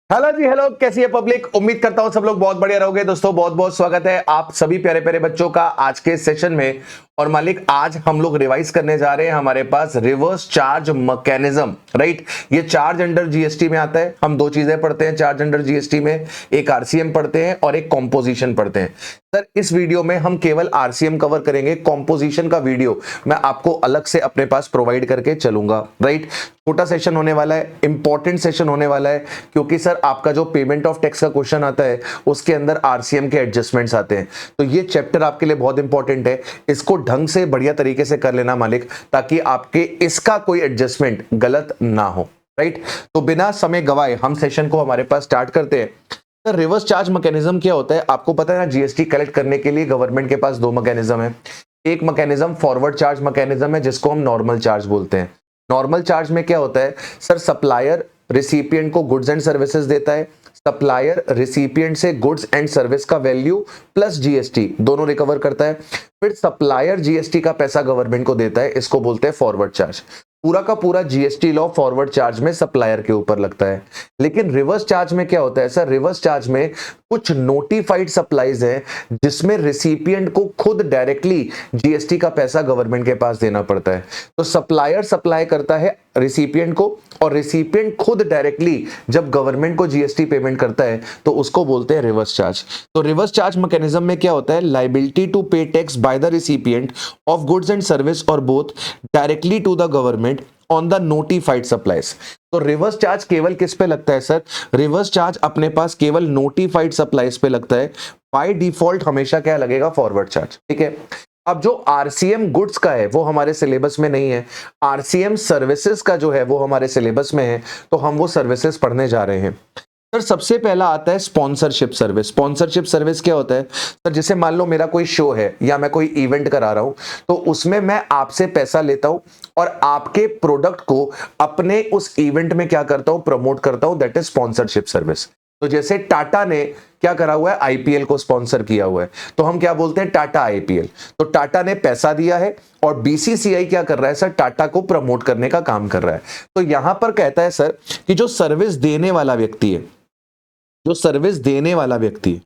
Hello जी, hello. कैसी है public? उम्मीद करता हूं सब लोग बहुत बढ़िया रहोगे। दोस्तों बहुत बहुत स्वागत है आप सभी प्यारे प्यारे बच्चों का आज के सेशन में। और मालिक, आज हम लोग रिवाइज करने जा रहे हैं हमारे पास रिवर्स चार्ज मैकेनिज्म, राइट। ये चार्ज अंडर जीएसटी में आता है। हम दो चीजें पढ़ते हैं चार्ज अंडर जीएसटी में, एक आरसीएम पढ़ते हैं और एक कॉम्पोजिशन पढ़ते हैं। सर, इस वीडियो में हम केवल आरसीएम कवर करेंगे। कॉम्पोजिशन का वीडियो मैं आपको अलग से अपने पास प्रोवाइड करके चलूंगा, राइट। छोटा सेशन होने वाला है, इंपॉर्टेंट सेशन होने वाला है, क्योंकि सर आपका जो पेमेंट ऑफ टैक्स का क्वेश्चन आता है उसके अंदर आरसीएम के एडजस्टमेंट्स आते हैं। तो ये चैप्टर आपके लिए बहुत इंपॉर्टेंट है। इसको ढंग से बढ़िया तरीके से कर लेना मालिक, ताकि आपके इसका कोई एडजस्टमेंट गलत ना हो, राइट। तो बिना समय गवाए हम सेशन को हमारे पास स्टार्ट करते हैं। सर, रिवर्स चार्ज मैकेनिज्म क्या होता है आपको पता है ना? जीएसटी कलेक्ट करने के लिए गवर्नमेंट के पास दो मैकेनिज्म है। एक मैकेनिज्म फॉरवर्ड चार्ज मैकेनिज्म है, जिसको हम नॉर्मल चार्ज बोलते हैं। नॉर्मल चार्ज में क्या होता है सर? सप्लायर रिसिपिएंट को गुड्स एंड सर्विसेज देता है। सप्लायर रिसिपिएंट से गुड्स एंड सर्विस का वैल्यू प्लस जीएसटी दोनों रिकवर करता है। फिर सप्लायर जीएसटी का पैसा गवर्नमेंट को देता है। इसको बोलते हैं फॉरवर्ड चार्ज। पूरा का पूरा जीएसटी लॉ फॉरवर्ड चार्ज में सप्लायर के ऊपर लगता है। लेकिन रिवर्स चार्ज में क्या होता है सर? रिवर्स चार्ज में कुछ नोटिफाइड सप्लाईज हैं, जिसमें रिसिपिएंट को खुद डायरेक्टली जीएसटी का पैसा गवर्नमेंट के पास देना पड़ता है। तो सप्लायर सप्लाई करता है रिसिपिएंट को, और रिसिपिएंट खुद डायरेक्टली जब गवर्नमेंट को जीएसटी पेमेंट करता है तो उसको बोलते हैं रिवर्स चार्ज। तो रिवर्स चार्ज मैकेनिज्म में क्या होता है? Liability to pay tax by the recipient of goods and service और both directly to the government on the notified supplies. तो रिवर्स चार्ज केवल किस पे लगता है सर? रिवर्स चार्ज अपने पास केवल नोटिफाइड सप्लाईज पे लगता है। बाय डिफॉल्ट हमेशा क्या लगेगा? फॉरवर्ड चार्ज, ठीक है। अब जो आरसीएम गुड्स का है वो हमारे सिलेबस में नहीं है। आरसीएम सर्विसेज का जो है वो हमारे सिलेबस में है, तो हम वो सर्विसेज पढ़ने जा रहे हैं। सर, सबसे पहला आता है स्पॉन्सरशिप सर्विस। स्पॉन्सरशिप सर्विस क्या होता है सर? जैसे मान लो मेरा कोई शो है या मैं कोई इवेंट करा रहा हूं, तो उसमें मैं आपसे पैसा लेता हूं और आपके प्रोडक्ट को अपने उस इवेंट में क्या करता हूं? प्रमोट करता हूं। That is sponsorship service. तो जैसे टाटा ने क्या करा हुआ है? आईपीएल को स्पॉन्सर किया हुआ है, तो हम क्या बोलते हैं? टाटा आईपीएल। तो टाटा ने पैसा दिया है और बीसीसीआई क्या कर रहा है सर? टाटा को प्रमोट करने का काम कर रहा है। तो यहां पर कहता है सर कि जो सर्विस देने वाला व्यक्ति है, जो सर्विस देने वाला व्यक्ति है,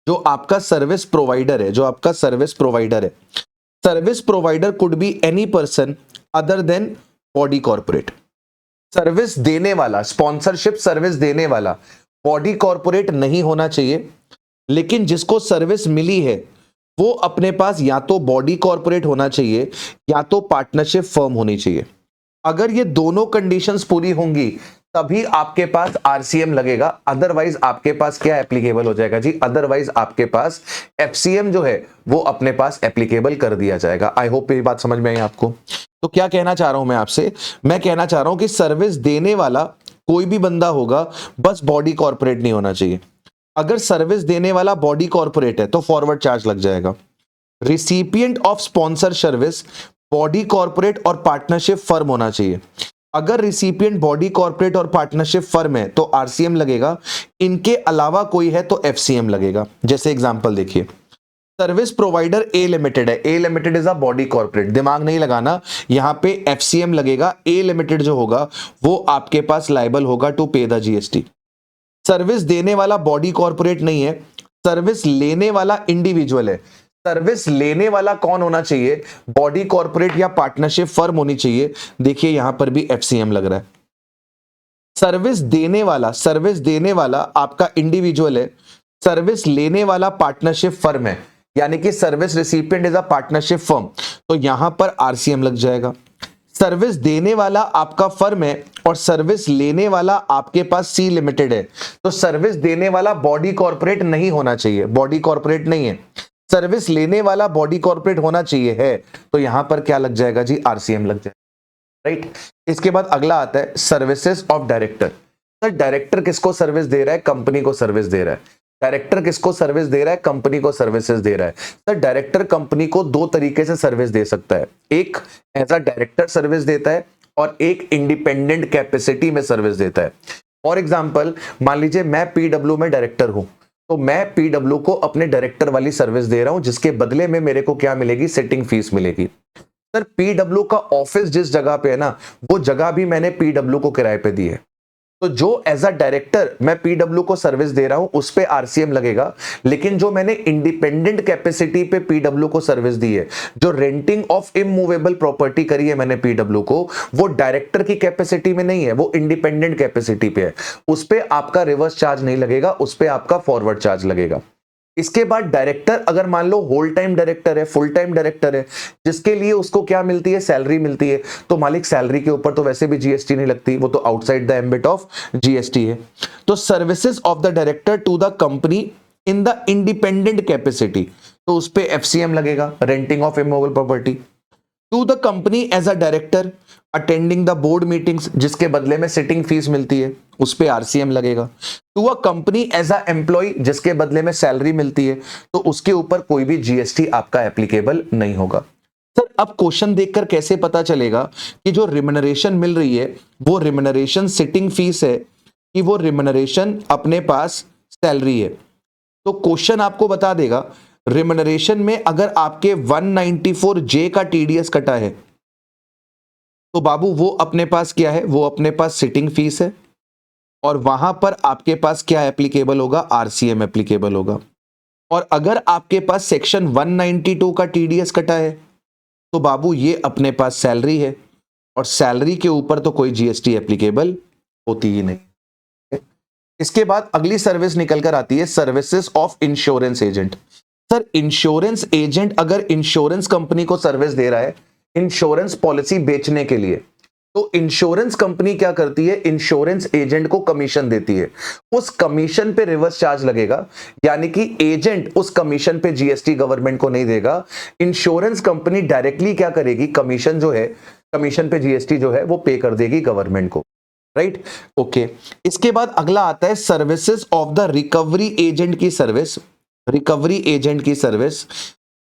जो आपका सर्विस प्रोवाइडर है, जो आपका सर्विस प्रोवाइडर है, service provider could be any person other than body corporate. Service देने वाला, स्पॉन्सरशिप सर्विस देने वाला बॉडी कॉर्पोरेट नहीं होना चाहिए, लेकिन जिसको सर्विस मिली है वो अपने पास या तो बॉडी कॉर्पोरेट होना चाहिए या तो पार्टनरशिप फर्म होनी चाहिए। अगर ये दोनों कंडीशंस पूरी होंगी तभी आपके पास आरसीएम लगेगा, अदरवाइज आपके पास क्या एप्लीकेबल हो जाएगा जी? अदरवाइज आपके पास एफसीएम जो है वो अपने पास एप्लीकेबल कर दिया जाएगा। आई होप ये बात समझ में आई आपको। तो क्या कहना चाह रहा हूं मैं आपसे? मैं कहना चाह रहा हूं कि सर्विस देने वाला कोई भी बंदा होगा, बस बॉडी कॉर्पोरेट नहीं होना चाहिए। अगर सर्विस देने वाला बॉडी कॉर्पोरेट है तो फॉरवर्ड चार्ज लग जाएगा। Recipient of sponsor service body corporate और पार्टनरशिप फर्म होना चाहिए। अगर रिसिपिएंट बॉडी कॉर्पोरेट और पार्टनरशिप फर्म है तो आरसीएम लगेगा, इनके अलावा कोई है तो एफसीएम लगेगा। जैसे एग्जांपल देखिए, सर्विस प्रोवाइडर ए लिमिटेड है। A limited is a body corporate, दिमाग नहीं लगाना, यहां पे एफसीएम लगेगा। ए लिमिटेड जो होगा वो आपके पास लायबल होगा to pay the GST. Service देने वाला बॉडी कॉर्पोरेट नहीं है, सर्विस लेने वाला इंडिविजुअल है। सर्विस लेने वाला कौन होना चाहिए? बॉडी कॉर्पोरेट या पार्टनरशिप फर्म होनी चाहिए। देखिए यहां पर भी एफसीएम लग रहा है। सर्विस देने वाला आपका इंडिविजुअल है, सर्विस लेने वाला पार्टनरशिप फर्म है, यानी कि service recipient is a partnership firm, तो यहां पर आरसीएम लग जाएगा। सर्विस देने वाला आपका फर्म है और सर्विस लेने वाला आपके पास सी लिमिटेड है, तो सर्विस देने वाला बॉडी कॉर्पोरेट नहीं होना चाहिए, बॉडी कॉर्पोरेट नहीं है। सर्विस लेने वाला बॉडी कॉर्पोरेट होना चाहिए है, तो यहां पर क्या लग जाएगा जी? आरसीएम लग जाएगा, राइट। इसके बाद अगला आता है services of director. Sir, director किसको सर्विस दे रहा है? कंपनी को सर्विस दे रहा है। डायरेक्टर किसको सर्विस दे रहा है? कंपनी को सर्विसेज दे रहा है। सर, डायरेक्टर कंपनी को दो तरीके से सर्विस दे सकता है। एक एज अ डायरेक्टर सर्विस देता है और एक इंडिपेंडेंट कैपेसिटी में सर्विस देता है। फॉर एग्जांपल, मान लीजिए मैं पीडब्ल्यू में डायरेक्टर हूं, तो मैं पीडब्ल्यू को अपने डायरेक्टर वाली सर्विस दे रहा हूं, जिसके बदले में मेरे को क्या मिलेगी? सिटिंग फीस मिलेगी। सर, पीडब्ल्यू का ऑफिस जिस जगह पे है ना, वो जगह भी मैंने पीडब्ल्यू को किराए पे दी है। तो तो जो एज अ डायरेक्टर मैं पीडब्ल्यू को सर्विस दे रहा हूं उस पे आरसीएम लगेगा, लेकिन जो मैंने इंडिपेंडेंट कैपेसिटी पे पीडब्ल्यू को सर्विस दी है, जो रेंटिंग ऑफ इमूवेबल प्रॉपर्टी करी है मैंने पीडब्ल्यू को, वो डायरेक्टर की कैपेसिटी में नहीं है, वो इंडिपेंडेंट कैपेसिटी पे है, उस पे आपका रिवर्स चार्ज नहीं लगेगा, उस पे आपका फॉरवर्ड चार्ज लगेगा। इसके बाद डायरेक्टर अगर मान लो होल टाइम डायरेक्टर है, फुल टाइम डायरेक्टर है, जिसके लिए उसको क्या मिलती है, सैलरी मिलती है, तो मालिक सैलरी के ऊपर तो वैसे भी जीएसटी नहीं लगती, वो तो outside the ambit of GST है। तो services of the director to the company in the independent capacity, तो उस पे एफसीएम लगेगा, renting of immovable property. To the company as a director attending the board meetings, जिसके बदले में sitting fees मिलती है, उस पे आरसीएम लगेगा। To a company as a employee, जिसके बदले में सैलरी मिलती है, तो उसके ऊपर कोई भी जीएसटी आपका एप्लीकेबल नहीं होगा। सर अब क्वेश्चन देखकर कैसे पता चलेगा कि जो रिम्यूनरेशन मिल रही है वो रिम्यूनरेशन सिटिंग फीस है कि वो रिम्यूनरेशन अपने पास सैलरी है? तो क्वेश्चन आपको बता देगा रिम्यूनरेशन में अगर आपके 194J का टीडीएस कटा है तो बाबू वो अपने पास क्या है, वो अपने पास सिटिंग फीस है, और वहां पर आपके पास क्या एप्लीकेबल होगा, आरसीएम एप्लीकेबल होगा। और अगर आपके पास सेक्शन 192 का टीडीएस कटा है तो बाबू ये अपने पास सैलरी है, और सैलरी के ऊपर तो कोई जीएसटी एप्लीकेबल होती ही नहीं। इसके बाद अगली सर्विस निकल कर आती है services of insurance agent. Sir insurance agent अगर इंश्योरेंस कंपनी को सर्विस दे रहा है इंश्योरेंस पॉलिसी बेचने के लिए, तो इंश्योरेंस कंपनी क्या करती है, इंश्योरेंस एजेंट को कमीशन देती है, उस कमीशन पे रिवर्स चार्ज लगेगा, यानी कि एजेंट उस कमीशन पे जीएसटी गवर्नमेंट को नहीं देगा, इंश्योरेंस कंपनी डायरेक्टली क्या करेगी, कमीशन जो है, कमीशन पे जीएसटी जो है वो पे कर देगी गवर्नमेंट को, राइट। ओके, इसके बाद अगला आता है services of the recovery agent की सर्विस। रिकवरी एजेंट की सर्विस,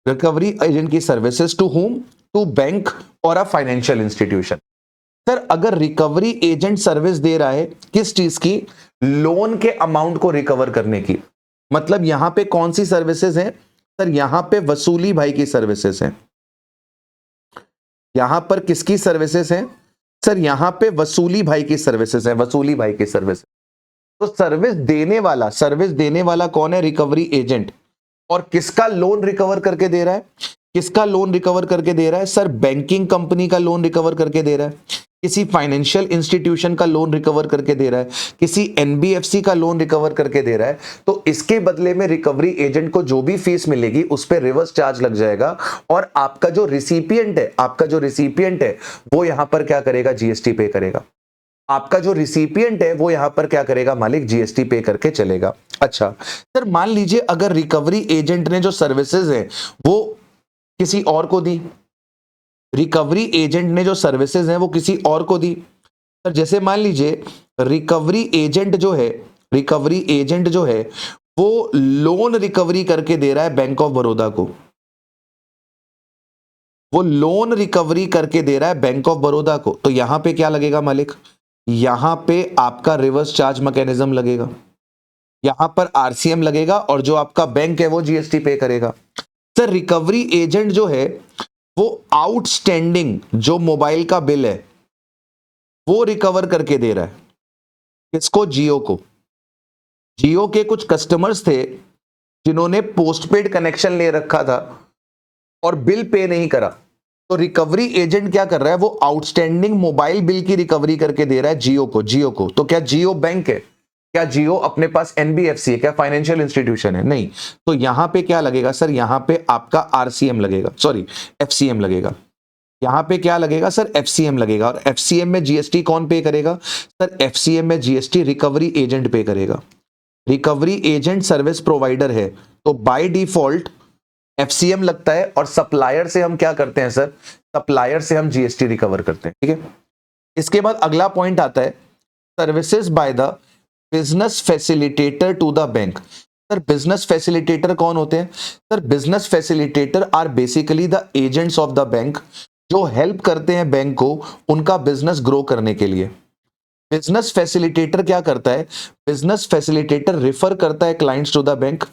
रिकवरी एजेंट की services to whom, to bank और अ फाइनेंशियल इंस्टीट्यूशन। सर अगर रिकवरी एजेंट सर्विस दे रहा है किस चीज की, लोन के अमाउंट को रिकवर करने की, मतलब यहां पे कौन सी सर्विसेज हैं सर, यहां पे वसूली भाई की सर्विसेज हैं। यहां पर किसकी सर्विसेज हैं सर, यहां पे वसूली भाई की सर्विसेज हैं, वसूली भाई की सर्विस। तो सर्विस देने वाला कौन है, रिकवरी एजेंट। और किसका लोन रिकवर करके दे रहा है, किसका लोन रिकवर करके दे रहा है सर, बैंकिंग कंपनी का लोन रिकवर करके दे रहा है, किसी फाइनेंशियल इंस्टीट्यूशन का लोन रिकवर करके दे रहा है, किसी एनबीएफसी का लोन रिकवर करके दे रहा है। तो इसके बदले में रिकवरी एजेंट को जो भी फीस मिलेगी उस पर रिवर्स चार्ज लग जाएगा, और आपका जो रिसिपिएंट है, आपका जो रिसिपिएंट है वो यहां पर क्या करेगा, जीएसटी पे करेगा। आपका जो रिसिपिएंट है वो यहां पर क्या करेगा मालिक, जीएसटी पे करके चलेगा। अच्छा सर मान लीजिए अगर रिकवरी एजेंट ने जो सर्विसेज है वो किसी और को दी, रिकवरी एजेंट ने जो सर्विसेज हैं वो किसी और को दी। सर जैसे मान लीजिए रिकवरी एजेंट जो है, रिकवरी एजेंट जो है वो लोन रिकवरी करके दे रहा है बैंक ऑफ बड़ौदा को, वो लोन रिकवरी करके दे रहा है बैंक ऑफ बड़ौदा को, तो यहां पे क्या लगेगा मालिक, यहां पे आपका रिवर्स चार्ज मैकेनिज्म लगेगा, यहां पर आरसीएम लगेगा, और जो आपका बैंक है वो जीएसटी पे करेगा। सर रिकवरी एजेंट जो है वो आउटस्टैंडिंग जो मोबाइल का बिल है वो रिकवर करके दे रहा है, किसको, जियो को। जियो के कुछ कस्टमर्स थे जिन्होंने पोस्टपेड कनेक्शन ले रखा था और बिल पे नहीं करा, तो रिकवरी एजेंट क्या कर रहा है, वो आउटस्टैंडिंग मोबाइल बिल की रिकवरी करके दे रहा है जियो को, जियो को। तो क्या जियो बैंक है, क्या जियो अपने पास एनबीएफसी है, क्या फाइनेंशियल इंस्टीट्यूशन है, नहीं। तो यहां पे क्या लगेगा सर, यहां पे आपका आरसीएम लगेगा, सॉरी एफसीएम लगेगा। यहां पे क्या लगेगा सर, एफसीएम लगेगा। और एफसीएम में जीएसटी कौन पे करेगा सर, एफसीएम में जीएसटी रिकवरी एजेंट पे करेगा। रिकवरी एजेंट सर्विस प्रोवाइडर है तो बाय डिफॉल्ट एफसीएम लगता है, और सप्लायर से हम क्या करते हैं सर, सप्लायर से हम जीएसटी रिकवर करते हैं, ठीक है। इसके बाद अगला पॉइंट आता है services by the business facilitator to the bank. Sir business facilitator कौन होते हैं sir, business facilitator are basically the agents of the bank, जो हेल्प करते हैं बैंक को उनका बिजनेस ग्रो करने के लिए। बिजनेस फैसिलिटेटर क्या करता है, बिजनेस फैसिलिटेटर रिफर करता है clients to the bank,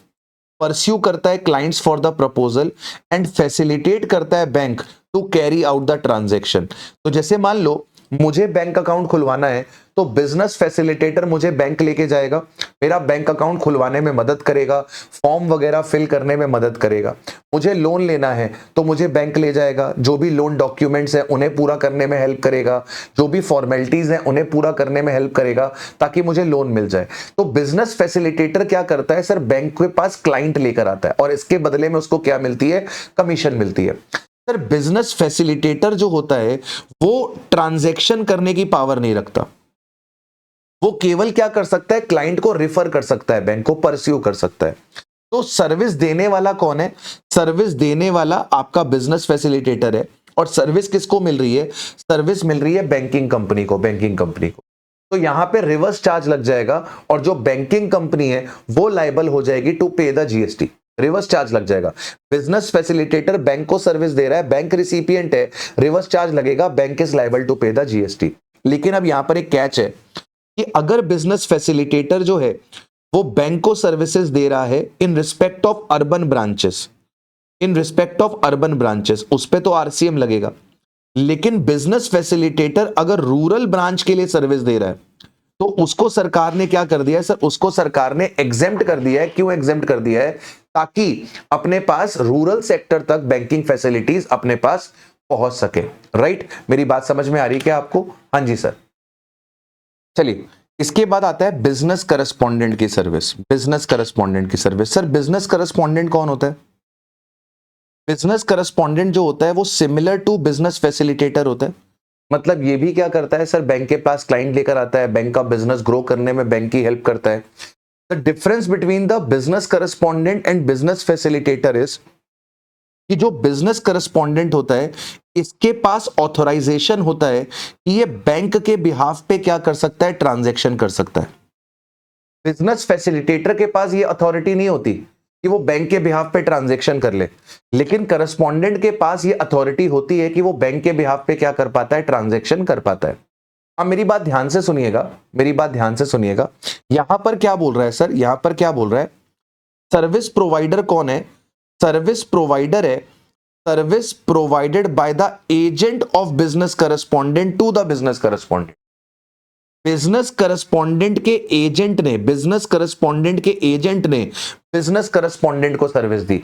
pursue करता है clients for the proposal, and facilitate करता है bank to carry out the transaction. तो जैसे मान लो मुझे बैंक अकाउंट खुलवाना है तो बिजनेस फैसिलिटेटर मुझे बैंक लेके जाएगा, मेरा बैंक अकाउंट खुलवाने में मदद करेगा, फॉर्म वगैरह फिल करने में मदद करेगा। मुझे लोन लेना है तो मुझे बैंक ले जाएगा, जो भी लोन डॉक्यूमेंट्स हैं उन्हें पूरा करने में हेल्प करेगा, जो भी फॉर्मेलिटीज हैं उन्हें पूरा करने में हेल्प करेगा ताकि मुझे लोन मिल जाए। तो बिजनेस फैसिलिटेटर क्या करता है सर, बैंक के पास क्लाइंट लेकर आता है और इसके बदले में उसको क्या मिलती है, कमीशन मिलती है। सर बिजनेस फैसिलिटेटर जो होता है वो ट्रांजैक्शन करने की पावर नहीं रखता, वो केवल क्या कर सकता है, क्लाइंट को रिफर कर सकता है, बैंक को परस्यू कर सकता है। तो सर्विस देने वाला कौन है, सर्विस देने वाला आपका बिजनेस फैसिलिटेटर है। और सर्विस किसको मिल रही है, सर्विस मिल रही है बैंकिंग कंपनी को, बैंकिंग कंपनी को। तो यहां पे रिवर्स चार्ज लग जाएगा और जो बैंकिंग कंपनी है वो लायबल हो जाएगी to pay the GST, reverse charge लग जाएगा। बिजनेस फैसिलिटेटर बैंक को सर्विस दे रहा है, बैंक रिसिपिएंट है, रिवर्स चार्ज लगेगा, bank is liable to pay the GST. लेकिन अब यहां पर एक कैच है कि अगर बिजनेस फैसिलिटेटर जो है वो बैंक को सर्विसेज दे रहा है in respect of urban branches, in respect of urban branches, उस पे तो आरसीएम लगेगा। लेकिन बिजनेस फैसिलिटेटर अगर रूरल ब्रांच के लिए सर्विस दे रहा है तो उसको सरकार ने क्या कर दिया है सर, उसको सरकार ने एग्जेम्प्ट कर दिया है। क्यों एग्जेम्प्ट कर दिया है, ताकि अपने पास रूरल सेक्टर तक बैंकिंग फैसिलिटीज अपने पास पहुंच सके। राइट, मेरी बात समझ में आ रही है क्या आपको? हाँ जी सर। चलिए इसके बाद आता है बिजनेस करस्पॉन्डेंट की सर्विस। बिजनेस करस्पॉन्डेंट की सर्विस, सर बिजनेस करस्पॉन्डेंट कौन होता है? बिजनेस करस्पॉन्डेंट जो होता है वो सिमिलर टू बिजनेस फैसिलिटेटर होता है। मतलब ये भी क्या करता है सर, बैंक के पास क्लाइंट लेकर आता है, बैंक का बिजनेस ग्रो करने में बैंक की हेल्प करता है। The difference between the business correspondent and business facilitator is कि जो बिजनेस करस्पॉन्डेंट होता है इसके पास ऑथराइजेशन होता है कि ये बैंक के बिहाफ पे क्या कर सकता है, ट्रांजैक्शन कर सकता है। बिजनेस फैसिलिटेटर के पास ये अथॉरिटी नहीं होती कि वो बैंक के बिहाफ पे ट्रांजैक्शन कर ले, लेकिन करस्पॉन्डेंट के पास ये अथॉरिटी होती है कि वो बैंक के बिहाफ पे क्या कर पाता है, ट्रांजैक्शन कर पाता है। अब मेरी बात ध्यान से सुनिएगा, मेरी बात ध्यान से सुनिएगा। यहां पर क्या बोल रहा है सर, यहां पर क्या बोल रहा है, सर्विस प्रोवाइडर कौन है, सर्विस प्रोवाइडर है service provided by the agent of business correspondent to the business correspondent. Business correspondent के एजेंट ने, बिजनेस करस्पॉन्डेंट के एजेंट ने बिजनेस करस्पॉन्डेंट को सर्विस दी।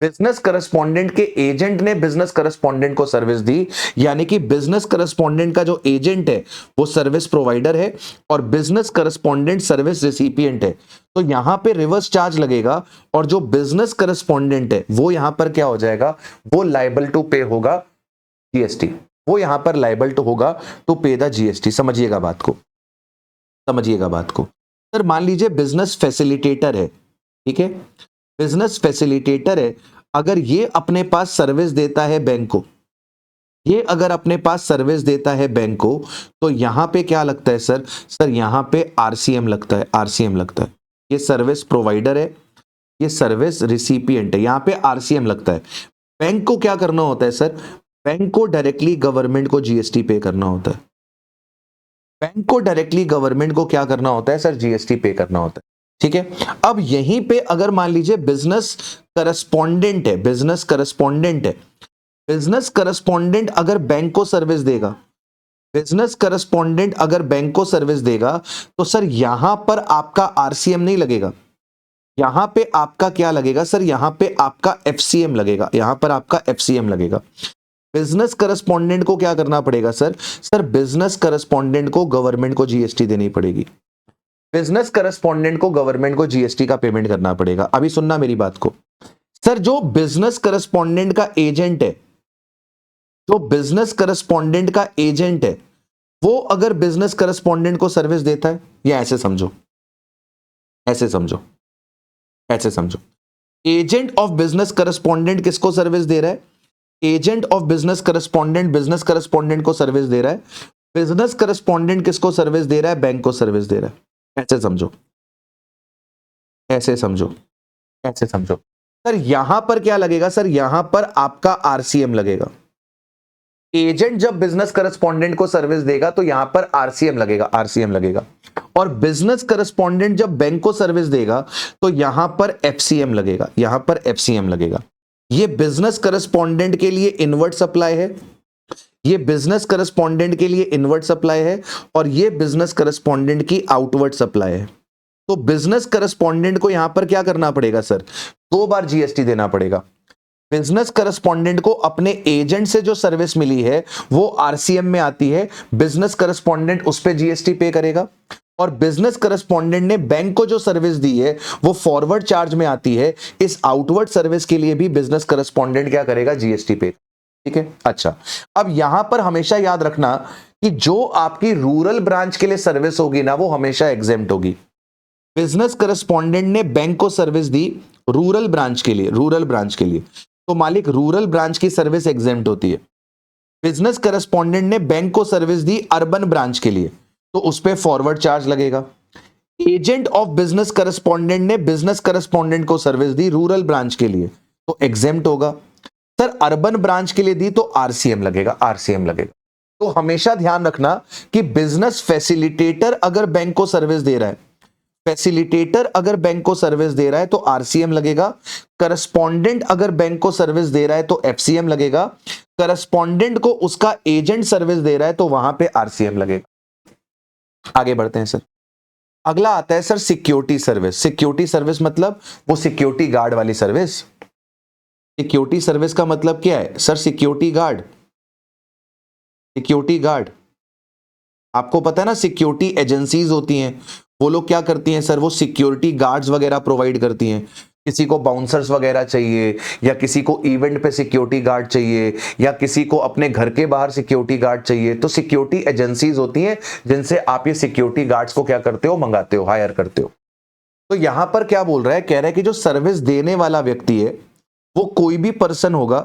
बिजनेस करस्पॉन्डेंट के एजेंट ने बिजनेस करस्पॉन्डेंट को सर्विस दी, यानी कि बिजनेस करस्पॉन्डेंट का जो एजेंट है वो सर्विस प्रोवाइडर है और बिजनेस करस्पॉन्डेंट सर्विस रिसिपिएंट है। तो यहां पे रिवर्स चार्ज लगेगा और जो बिजनेस करस्पॉन्डेंट है वो यहां पर क्या हो जाएगा, वो लायबल टू पे होगा जीएसटी, वो यहां पर लायबल टू होगा टू पे द जीएसटी। समझिएगा बात को, समझिएगा बात को। सर मान लीजिए बिजनेस फैसिलिटेटर है, ठीक है, बिजनेस फैसिलिटेटर है, अगर ये अपने पास सर्विस देता है बैंक को, ये अगर अपने पास सर्विस देता है बैंक को, तो यहां पे क्या लगता है सर, सर यहां पे आरसीएम लगता है, आरसीएम लगता है। ये सर्विस प्रोवाइडर है, ये सर्विस रिसिपिएंट है, यहां पे आरसीएम लगता है। बैंक को क्या करना होता है सर, बैंक को डायरेक्टली गवर्नमेंट को जीएसटी पे करना होता है। बैंक को डायरेक्टली गवर्नमेंट को क्या करना होता है सर, जीएसटी पे करना होता है। ठीक है, अब यहीं पे अगर मान लीजिए बिजनेस करस्पॉन्डेंट है, बिजनेस करस्पॉन्डेंट है, बिजनेस करस्पॉन्डेंट अगर बैंक को सर्विस देगा, बिजनेस करस्पॉन्डेंट अगर बैंक को सर्विस देगा, तो सर यहां पर आपका आरसीएम नहीं लगेगा, यहां पे आपका क्या लगेगा सर, यहां पे आपका एफसीएम लगेगा, यहां पर आपका एफसीएम लगेगा। बिजनेस करस्पॉन्डेंट को क्या करना पड़ेगा सर, सर बिजनेस करस्पॉन्डेंट को गवर्नमेंट को जीएसटी देनी पड़ेगी, बिजनेस करस्पॉन्डेंट को गवर्नमेंट को जीएसटी का पेमेंट करना पड़ेगा। अभी सुनना मेरी बात को, सर जो बिजनेस करस्पॉन्डेंट का एजेंट है, जो बिजनेस करस्पॉन्डेंट का एजेंट है, वो अगर बिजनेस करस्पॉन्डेंट को सर्विस देता है, या ऐसे समझो, ऐसे समझो, ऐसे समझो, एजेंट ऑफ बिजनेस करस्पॉन्डेंट किसको सर्विस दे रहा है, agent of business correspondent business correspondent को सर्विस दे रहा है, बिजनेस करस्पॉन्डेंट किसको सर्विस दे रहा है, बैंक को सर्विस दे रहा है। ऐसे समझो, ऐसे समझो, ऐसे समझो। सर यहां पर क्या लगेगा सर, यहां पर आपका आरसीएम लगेगा। एजेंट जब बिजनेस करस्पॉन्डेंट को सर्विस देगा तो यहां पर आरसीएम लगेगा, आरसीएम लगेगा। और बिजनेस करस्पॉन्डेंट जब बैंक को सर्विस देगा तो यहां पर एफसीएम लगेगा, यहां पर एफसीएम लगेगा। ये बिजनेस करस्पॉन्डेंट के लिए इनवर्ट सप्लाई है, ये बिजनेस करस्पॉन्डेंट के लिए इनवर्ड सप्लाई है और ये बिजनेस करस्पॉन्डेंट की आउटवर्ड सप्लाई है। तो बिजनेस करस्पॉन्डेंट को यहां पर क्या करना पड़ेगा सर, 2 बार जीएसटी देना पड़ेगा। बिजनेस करस्पॉन्डेंट को अपने एजेंट से जो सर्विस मिली है वो आरसीएम में आती है, बिजनेस करस्पॉन्डेंट उस पे जीएसटी पे करेगा। और बिजनेस करस्पॉन्डेंट ने बैंक को जो सर्विस दी है वो फॉरवर्ड चार्ज में आती है, इस आउटवर्ड सर्विस के लिए भी बिजनेस करस्पॉन्डेंट क्या करेगा, जीएसटी पे। ठीक है, अच्छा अब यहां पर हमेशा याद रखना कि जो आपकी रूरल ब्रांच के लिए सर्विस होगी ना वो हमेशा एग्जेम्प्ट होगी। बिजनेस करस्पॉन्डेंट ने बैंक को सर्विस दी रूरल ब्रांच के लिए, रूरल ब्रांच के लिए, तो मालिक रूरल ब्रांच की सर्विस एग्जेम्प्ट होती है। बिजनेस करस्पॉन्डेंट ने बैंक को सर्विस दी अर्बन ब्रांच के लिए, तो उस पर फॉरवर्ड चार्ज लगेगा। एजेंट ऑफ बिजनेस करस्पॉन्डेंट ने बिजनेस करस्पॉन्डेंट को सर्विस दी रूरल ब्रांच के लिए, तो एग्जेम्प्ट होगा। सर अर्बन ब्रांच के लिए दी तो आरसीएम लगेगा, आरसीएम लगेगा। तो हमेशा ध्यान रखना कि बिजनेस फैसिलिटेटर अगर बैंक को सर्विस दे रहा है, फैसिलिटेटर अगर बैंक को सर्विस दे रहा है तो आरसीएम लगेगा। करस्पॉन्डेंट अगर बैंक को सर्विस दे रहा है तो एफसीएम लगेगा। करस्पॉन्डेंट को उसका एजेंट सर्विस दे रहा है तो वहां पे आरसीएम लगेगा। आगे बढ़ते हैं सर। अगला आता है sir security service. Security service मतलब वो सिक्योरिटी गार्ड वाली सर्विस। सिक्योरिटी सर्विस का मतलब क्या है sir, security guard. Security guard आपको पता है ना, सिक्योरिटी एजेंसीज होती हैं, वो लोग क्या करती हैं सर, वो सिक्योरिटी गार्ड्स वगैरह प्रोवाइड करती हैं। किसी को बाउंसर्स वगैरह चाहिए, या किसी को इवेंट पे सिक्योरिटी गार्ड चाहिए, या किसी को अपने घर के बाहर सिक्योरिटी गार्ड चाहिए, तो सिक्योरिटी एजेंसीज होती हैं जिनसे आप ये सिक्योरिटी गार्ड्स को क्या करते हो, मंगाते हो, हायर करते हो। तो यहां पर क्या बोल रहा है, कह रहा है कि जो सर्विस देने वाला व्यक्ति है वो कोई भी पर्सन होगा,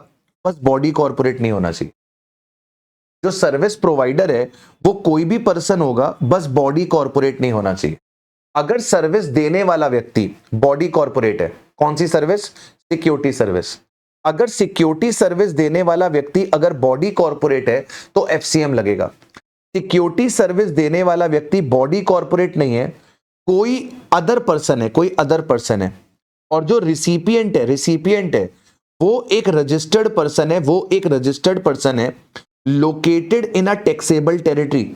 बस बॉडी कॉर्पोरेट नहीं होना चाहिए। जो सर्विस प्रोवाइडर है वो कोई भी पर्सन होगा, बस बॉडी कॉर्पोरेट नहीं होना चाहिए। अगर सर्विस देने वाला व्यक्ति बॉडी कॉर्पोरेट है, कौन सी सर्विस, सिक्योरिटी सर्विस, अगर सिक्योरिटी सर्विस देने वाला व्यक्ति अगर बॉडी कॉर्पोरेट है तो एफसीएम लगेगा। सिक्योरिटी सर्विस देने वाला व्यक्ति बॉडी कॉर्पोरेट नहीं है, कोई अदर पर्सन है, कोई अदर पर्सन है, और जो रिसिपिएंट है, रिसिपिएंट है वो एक रजिस्टर्ड पर्सन है, वो एक रजिस्टर्ड पर्सन है located in a taxable territory,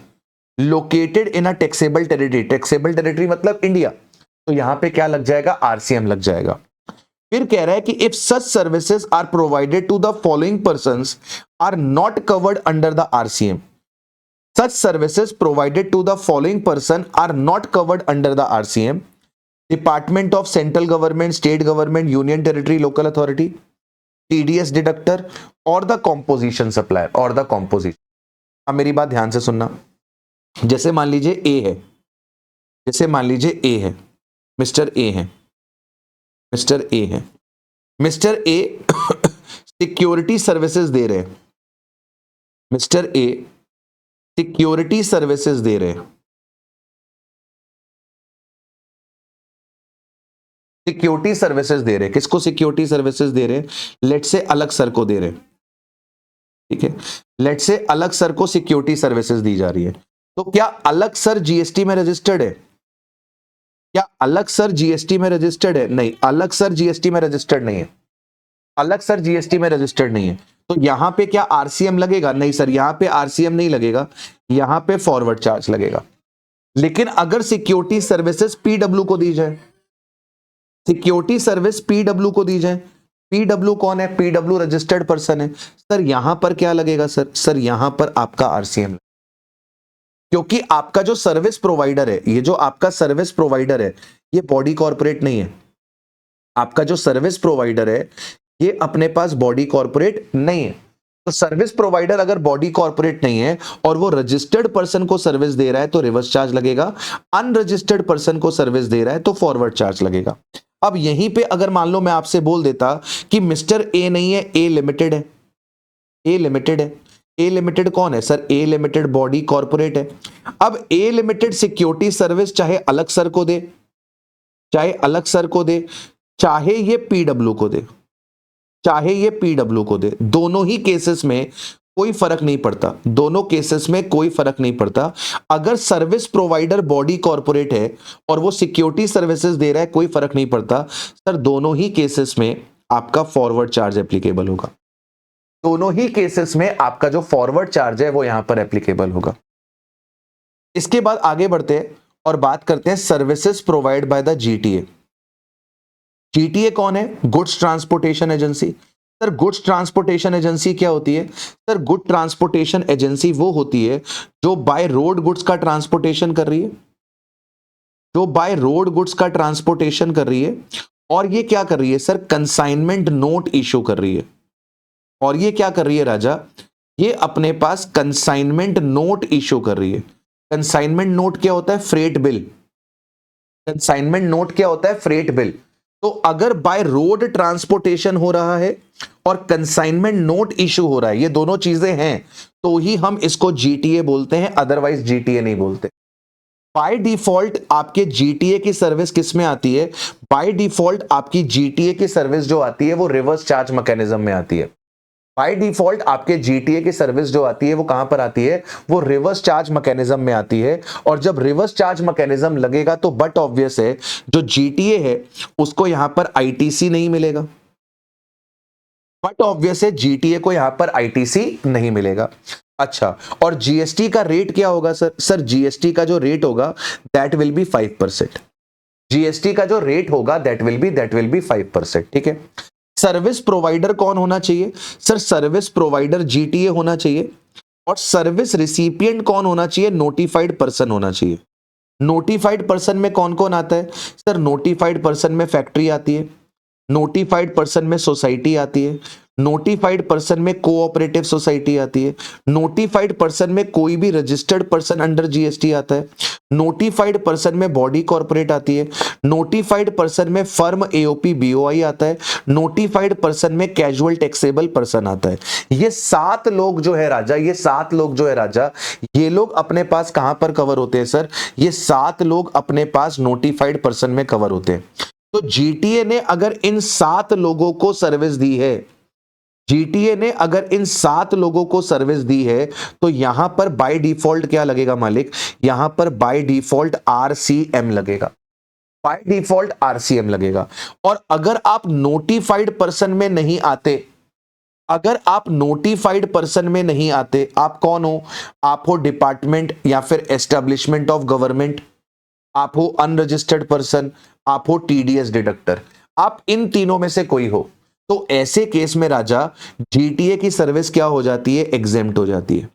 located in a taxable territory, taxable territory मतलब इंडिया, तो यहां पे क्या लग जाएगा, आरसीएम लग जाएगा। फिर कह रहा है कि if such services are provided to the following persons are not covered under the RCM, such services provided to the following person are not covered under the RCM: Department of Central Government, State Government, Union Territory, Local Authority, TDS deductor और the composition supplier, और the composition। अब मेरी बात ध्यान से सुनना, जैसे मान लीजिए ए है, जैसे मान लीजिए ए है, मिस्टर ए है, मिस्टर ए है, मिस्टर ए सिक्योरिटी सर्विसेज दे रहे हैं, मिस्टर ए सिक्योरिटी सर्विसेज दे रहे हैं, सिक्योरिटी सर्विसेज दे रहे हैं, किसको सिक्योरिटी सर्विसेज दे रहे हैं, लेट से अलग सर को दे रहे हैं, ठीक है, लेट से अलग सर को सिक्योरिटी सर्विसेज दी जा रही है। तो क्या अलग सर जीएसटी में रजिस्टर्ड है, क्या अलग सर जीएसटी में रजिस्टर्ड है, नहीं, अलग सर जीएसटी में रजिस्टर्ड नहीं है, अलग सर जीएसटी में रजिस्टर्ड नहीं है, तो यहां पे क्या आरसीएम लगेगा, नहीं सर यहां पे आरसीएम नहीं लगेगा, यहां पे फॉरवर्ड चार्ज लगेगा। लेकिन अगर सिक्योरिटी सर्विसेज पीडब्ल्यू को दी जाए, सिक्योरिटी सर्विस पीडब्ल्यू को दी जाए, पीडब्ल्यू कौन है, पीडब्ल्यू रजिस्टर्ड पर्सन है, सर यहां पर क्या लगेगा सर यहां पर आपका आरसीएम, क्योंकि आपका जो सर्विस प्रोवाइडर है, ये जो आपका सर्विस प्रोवाइडर है ये बॉडी कॉर्पोरेट नहीं है, आपका जो सर्विस प्रोवाइडर है ये अपने पास बॉडी कॉर्पोरेट नहीं है। तो सर्विस प्रोवाइडर अगर बॉडी कॉर्पोरेट नहीं है और वो रजिस्टर्ड पर्सन को सर्विस दे रहा है तो रिवर्स चार्ज लगेगा, अनरजिस्टर्ड पर्सन को सर्विस दे रहा है तो फॉरवर्ड चार्ज लगेगा। अब यहीं पे अगर मान लो मैं आपसे बोल देता कि मिस्टर ए नहीं है, ए लिमिटेड है, ए लिमिटेड है, ए लिमिटेड कौन है सर, ए लिमिटेड बॉडी कॉर्पोरेट है। अब ए लिमिटेड सिक्योरिटी सर्विस चाहे अलग सर को दे, चाहे अलग सर को दे, चाहे ये पीडब्ल्यू को दे, चाहे ये पीडब्ल्यू को दे, दोनों ही केसेस में कोई फर्क नहीं पड़ता, दोनों केसेस में कोई फर्क नहीं पड़ता। अगर सर्विस प्रोवाइडर बॉडी कॉर्पोरेट है और वो सिक्योरिटी सर्विसेज दे रहा है कोई फर्क नहीं पड़ता सर, दोनों ही केसेस में आपका फॉरवर्ड चार्ज एप्लीकेबल होगा। दोनों ही केसेस में आपका जो फॉरवर्ड चार्ज है वो यहां पर एप्लीकेबल होगा। इसके बाद आगे बढ़ते हैं और बात करते हैं services provide by the GTA. GTA कौन है? Goods transportation agency. Sir goods transportation agency क्या होती है? सर गुड ट्रांसपोर्टेशन एजेंसी वो होती है जो बाय रोड गुड्स का ट्रांसपोर्टेशन कर रही है, जो बाय रोड गुड्स का ट्रांसपोर्टेशन कर रही है। और ये क्या कर रही है सर? कंसाइनमेंट नोट इशू कर रही है। और ये क्या कर रही है राजा? ये अपने पास कंसाइनमेंट नोट इशू कर रही है। कंसाइनमेंट नोट क्या होता है? Freight bill. कंसाइनमेंट नोट क्या होता है? Freight bill. तो अगर बाय रोड ट्रांसपोर्टेशन हो रहा है और कंसाइनमेंट नोट इशू हो रहा है, ये दोनों चीजें हैं, तो ही हम इसको जीटीए बोलते हैं, अदरवाइज जीटीए नहीं बोलते। बाय डिफॉल्ट आपके जीटीए की सर्विस किस में आती है? बाय डिफॉल्ट आपकी जीटीए की सर्विस जो आती है वो रिवर्स चार्ज मैकेनिज्म में आती है। बाय डिफॉल्ट आपके जीटीए की सर्विस जो आती है वो कहां पर आती है? वो रिवर्स चार्ज मैकेनिज्म में आती है। और जब रिवर्स चार्ज मैकेनिज्म लगेगा तो बट ऑब्वियस है जो जीटीए है उसको यहां पर आईटीसी नहीं मिलेगा। बट ऑब्वियस है जीटीए को यहां पर आईटीसी नहीं मिलेगा। अच्छा, और जीएसटी का रेट क्या होगा सर? सर जीएसटी का जो रेट होगा दैट विल बी 5%। जीएसटी का जो रेट होगा दैट विल बी 5%। ठीक है। सर्विस प्रोवाइडर कौन होना चाहिए? सर सर्विस प्रोवाइडर जीटीए होना चाहिए। और सर्विस रिसिपिएंट कौन होना चाहिए? नोटिफाइड पर्सन होना चाहिए। नोटिफाइड पर्सन में कौन कौन आता है? सर नोटिफाइड पर्सन में फैक्ट्री आती है, नोटिफाइड पर्सन में सोसाइटी आती है, नोटिफाइड पर्सन में कोऑपरेटिव सोसाइटी आती है, नोटिफाइड पर्सन में कोई भी रजिस्टर्ड पर्सन अंडर जीएसटी आता है, नोटिफाइड पर्सन में बॉडी कॉर्पोरेट आती है, नोटिफाइड पर्सन में फर्म एओपी बीओआई आता है, नोटिफाइड पर्सन में कैजुअल टैक्सेबल पर्सन आता है। ये 7 लोग जो है राजा, ये 7 लोग जो है राजा, ये लोग अपने पास कहां पर कवर होते हैं सर? ये 7 लोग अपने पास नोटिफाइड पर्सन में कवर होते हैं। तो जीटीए ने अगर इन 7 लोगों को सर्विस दी है, जीटीए ने अगर इन 7 लोगों को सर्विस दी है, तो यहां पर बाय डिफॉल्ट क्या लगेगा मालिक? यहां पर बाय डिफॉल्ट आरसीएम लगेगा। बाय डिफॉल्ट आरसीएम लगेगा। और अगर आप नोटिफाइड पर्सन में नहीं आते, अगर आप नोटिफाइड पर्सन में नहीं आते, आप कौन हो? आप हो डिपार्टमेंट या फिर एस्टेब्लिशमेंट ऑफ गवर्नमेंट, आप हो अनरजिस्टर्ड पर्सन, आप हो टीडीएस डिडक्टर, आप इन तीनों में से कोई हो, तो ऐसे केस में राजा जीटीए की सर्विस क्या हो जाती है? एग्जेम्प्ट हो जाती है।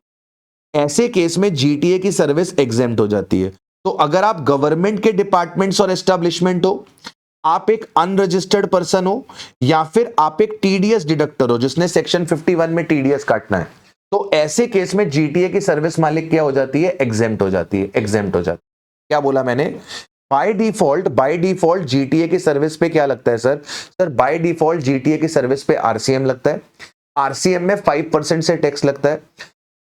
ऐसे केस में जीटीए की सर्विस एग्जेम्प्ट हो जाती है। तो अगर आप गवर्नमेंट के डिपार्टमेंट्स और एस्टेब्लिशमेंट हो, आप एक अनरजिस्टर्ड पर्सन हो, या फिर आप एक टीडीएस डिडक्टर हो जिसने सेक्शन 51 में टीडीएस काटना है, तो ऐसे केस में जीटीए की सर्विस मालिक क्या हो जाती है? एग्जेम्प्ट हो जाती है। एग्जेम्प्ट हो जाती है। क्या बोला मैंने? बाय डिफॉल्ट जीटीए की सर्विस पे क्या लगता है sir? Sir by default GTA की सर्विस पे आरसीएम लगता है। आरसीएम में 5% से टैक्स लगता है।